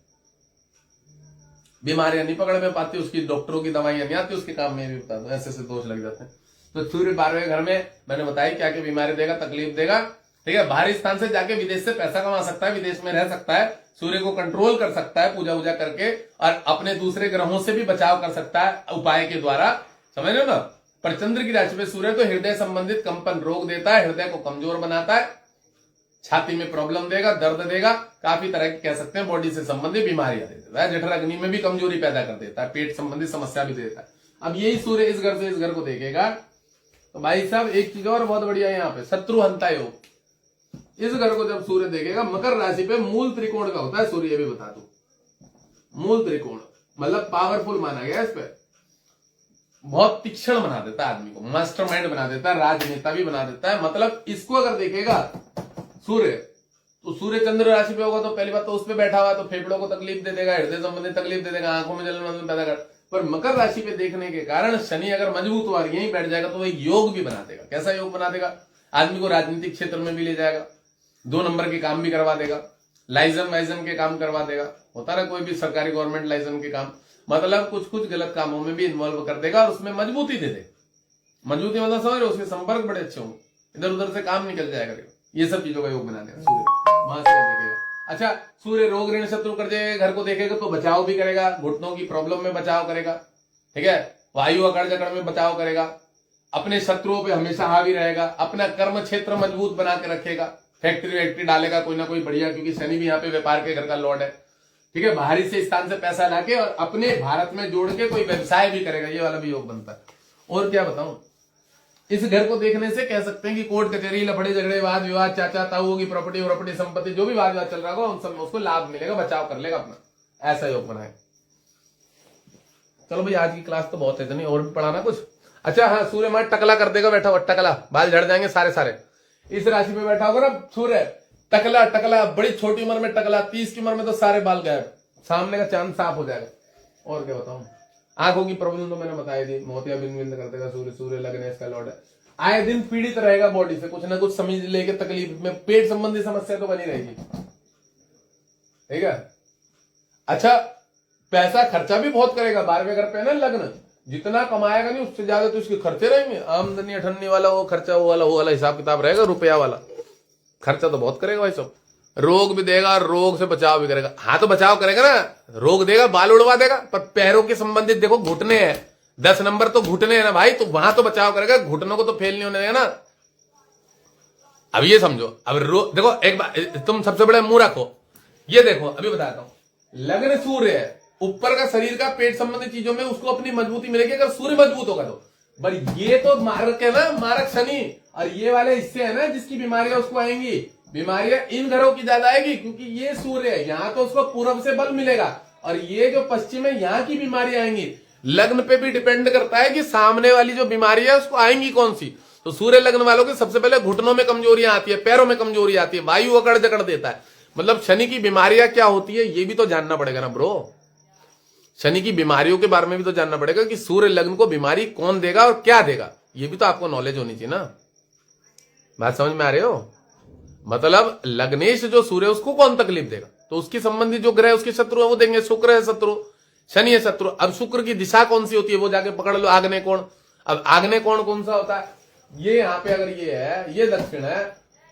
बीमारियां नहीं पकड़ में पाती, उसकी डॉक्टरों की दवाइयां नहीं आती, उसके काम में भी बता दो, ऐसे दोष लग जाते हैं। तो सूर्य 12वें घर में मैंने बताया क्या क्या बीमारी देगा, तकलीफ देगा, ठीक है। बाहरी स्थान से जाके विदेश से पैसा कमा सकता है, विदेश में रह सकता है, सूर्य को कंट्रोल कर सकता है पूजा वूजा करके, और अपने दूसरे ग्रहों से भी बचाव कर सकता है उपाय के द्वारा, समझ रहे हो ना। पर चंद्र की राशि में सूर्य तो हृदय संबंधित कंपन रोग देता है, हृदय को कमजोर बनाता है, छाती में प्रॉब्लम देगा, दर्द देगा, काफी तरह की कह सकते हैं बॉडी से संबंधित बीमारियां दे देता है, जठर अग्नि में भी कमजोरी पैदा कर देता है, पेट संबंधित समस्या भी देता है। अब यही सूर्य इस घर से इस घर को देखेगा तो भाई साहब एक चीज और बहुत बढ़िया है यहाँ पे, शत्रुहंता योग। इस घर को जब सूर्य देखेगा, मकर राशि पे मूल त्रिकोण का होता है सूर्य, ये भी बता दूं। मूल त्रिकोण मतलब पावरफुल माना गया, इस पे बहुत तीक्ष्ण बना देता है आदमी को, मास्टरमाइंड बना देता है, राजनेता भी बना देता है। मतलब इसको अगर देखेगा सूर्य, तो सूर्य चंद्र राशि पे होगा तो पहली बात तो उस पे बैठा हुआ तो फेफड़ों को तकलीफ दे देगा, हृदय संबंधी तकलीफ दे देगा, आंखों में जलन पैदा कर। पर मकर राशि पे देखने के कारण शनि अगर मजबूत हुआ यहीं बैठ जाएगा तो वो एक योग भी बना देगा। कैसा योग बना देगा? आदमी को राजनीतिक क्षेत्र में भी ले जाएगा, 2 नंबर के काम भी करवा देगा, लाइजन वाइजन के काम करवा देगा, होता ना कोई भी सरकारी गवर्नमेंट लाइजन के काम, मतलब कुछ गलत कामों में भी इन्वॉल्व कर देगा और उसमें मजबूती दे दे। मजबूती मतलब समझ रहे हो, उसके संपर्क बड़े अच्छे होंगे, इधर उधर से काम निकल जाएगा, ये सब चीजों का योग बना देगा सूर्य, वहां से देखेगा। अच्छा, सूर्य रोग ऋण शत्रु कर देगा, घर को देखेगा तो बचाव भी करेगा, घुटनों की प्रॉब्लम में बचाव करेगा, ठीक है, वायु अकड़ जकड़ में बचाव करेगा, अपने शत्रुओं पे हमेशा हावी रहेगा, अपना कर्म क्षेत्र मजबूत बना के रखेगा, फैक्ट्री वैक्ट्री डालेगा कोई ना कोई बढ़िया, क्योंकि शनि भी यहाँ पे व्यापार के घर का लॉर्ड है, ठीक है, बाहरी से स्थान से पैसा लाके और अपने भारत में जोड़ के कोई व्यवसाय भी करेगा, ये वाला भी योग बनता है। और क्या बताऊं, इस घर को देखने से कह सकते हैं कि कोर्ट कचहरी, लफड़े झगड़े, वाद विवाद, चाचा ताऊ की प्रॉपर्टी संपत्ति, जो भी वाद विवाद चल रहा होगा उन सब में उसको लाभ मिलेगा, बचाव कर लेगा अपना, ऐसा योग बनाए। चलो भाई, आज की क्लास तो बहुत है, इतनी और भी पढ़ाना कुछ। अच्छा हाँ, सूर्य मार टकला कर देगा, बैठा हुआ टकला, बाल झड़ जाएंगे सारे। इस राशि में बैठा होगा ना सूर्य, टकला, बड़ी छोटी उम्र में टकला, 30 की उम्र में तो सारे बाल गायब, सामने का चांद साफ हो जाएगा। और क्या बताऊं, आंखों की प्रॉब्लम तो मैंने बताई थी, मोतिया बिंद बिंद कर देगा सूर्य लगने इसका लॉर्ड है। आए दिन पीड़ित रहेगा बॉडी से, कुछ ना कुछ समझ लेके तकलीफ में, पेट संबंधी समस्या तो बनी रहेगी, ठीक है। अच्छा, पैसा खर्चा भी बहुत करेगा, 12वें घर पे है ना लग्न, जितना कमाएगा नहीं उससे ज्यादा तो उसके खर्चे रहेंगे, आमदनी अठन्नी वाला वो खर्चा, वो वाला हिसाब किताब रहेगा, रुपया वाला खर्चा तो बहुत करेगा भाई सब। रोग भी देगा, रोग से बचाव भी करेगा। हाँ तो बचाव करेगा ना, रोग देगा, बाल उड़वा देगा, पर पैरों के संबंधित देखो घुटने हैं, 10 नंबर तो घुटने हैं ना भाई, तो वहां तो बचाव करेगा, घुटनों को तो फेल नहीं होने देगा ना। अब ये समझो, अब देखो एक बार तुम सबसे बड़े मुंह रखो, ये देखो अभी बताता हूं, लग्न सूर्य है, ऊपर का शरीर का पेट संबंधी चीजों में उसको अपनी मजबूती मिलेगी अगर सूर्य मजबूत होगा तो। पर ये तो मारक है ना, मारक शनि, और ये वाले हिस्से है ना जिसकी बीमारियां उसको आएंगी, बीमारियां इन घरों की ज्यादा आएगी, क्योंकि ये सूर्य है, यहाँ तो उसको पूर्व से बल मिलेगा, और ये जो पश्चिम है यहाँ की बीमारियां आएंगी। लग्न पे भी डिपेंड करता है कि सामने वाली जो बीमारी है उसको आएंगी कौन सी। तो सूर्य लग्न वालों के सबसे पहले घुटनों में कमजोरियां आती है, पैरों में कमजोरी आती है, वायु अकड़ जकड़ देता है। मतलब शनि की बीमारियां क्या होती है ये भी तो जानना पड़ेगा ना ब्रो, शनि की बीमारियों के बारे में भी तो जानना पड़ेगा कि सूर्य लग्न को बीमारी कौन देगा और क्या देगा, ये भी तो आपको नॉलेज होनी चाहिए ना। बात समझ में आ रहे हो? मतलब लग्नेश जो सूर्य उसको कौन तकलीफ देगा, तो उसकी संबंधी जो ग्रह उसके शत्रु है वो देंगे। शुक्र है शत्रु, शनि है शत्रु। अब शुक्र की दिशा कौन सी होती है वो जाके पकड़ लो, आग्नेय कोण। अब आग्नेय कोण कौन सा होता है, ये यहाँ पे अगर ये है, ये दक्षिण है,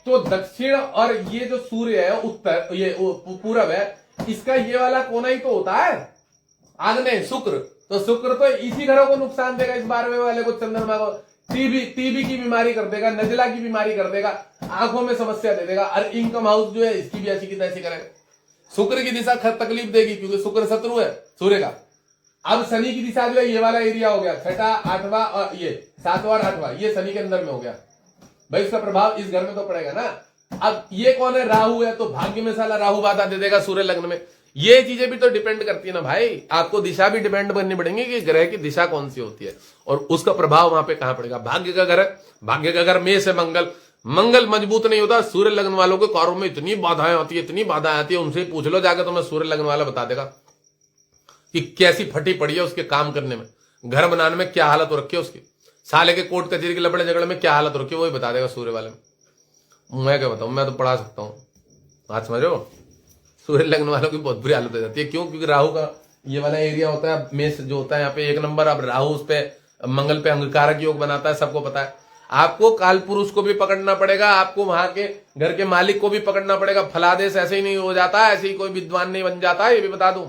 तो दक्षिण और ये जो सूर्य है उत्तर, ये पूरब है, इसका ये वाला कोना ही तो होता है आग्नेय, शुक्र। तो शुक्र तो इसी ग्रह को नुकसान देगा, इस 12वें वाले को, चंद्रमा को। टीबी की बीमारी कर देगा, नजला की बीमारी कर देगा, आंखों में समस्या दे देगा, और इनकम हाउस जो है इसकी भी ऐसी की तैसी करेगा। शुक्र की दिशा तकलीफ देगी क्योंकि शुक्र शत्रु है सूर्य का। अब शनि की दिशा जो है ये वाला एरिया हो गया, 6वां 8वां और ये 7वां और 8वां, ये शनि के अंदर में हो गया भाई, इसका प्रभाव इस घर में तो पड़ेगा ना। अब ये कौन है, राहु है, तो भाग्य में साला राहु बाधा दे देगा सूर्य लग्न में। ये चीजें भी तो डिपेंड करती है ना भाई, आपको दिशा भी डिपेंड करनी पड़ेगी कि ग्रह की दिशा कौन सी होती है और उसका प्रभाव वहां पे कहां पड़ेगा। भाग्य का घर है, भाग्य का घर मेष है, मंगल मजबूत नहीं होता। सूर्य लग्न वालों के कार्यों में इतनी बाधाएं आती है, इतनी बाधाएं आती है, उनसे पूछ लो जाकर, तो मैं सूर्य लग्न वाला बता देगा कि कैसी फटी पड़ी है उसके काम करने में, घर बनाने में क्या हालत हो रखी है उसकी, साले के कोर्ट कचहरी के लपड़े झगड़े में क्या हालत हो रखी है, वही बता देगा सूर्य वाले में। मैं क्या बताऊं, मैं तो पढ़ा सकता हूं, बात समझो। सूर्य लग्न वालों की बहुत बुरी हालत हो जाती है। क्यों? क्योंकि राहु का ये वाला एरिया होता है, मेष जो होता है यहाँ पे 1 नंबर। अब राहु उस पे मंगल पे अंगकारक योग बनाता है, सबको पता है। आपको काल पुरुष को भी पकड़ना पड़ेगा, आपको वहां के घर के मालिक को भी पकड़ना पड़ेगा। फलादेश ऐसे ही नहीं हो जाता, ऐसे ही कोई विद्वान नहीं बन जाता, ये भी बता दूं।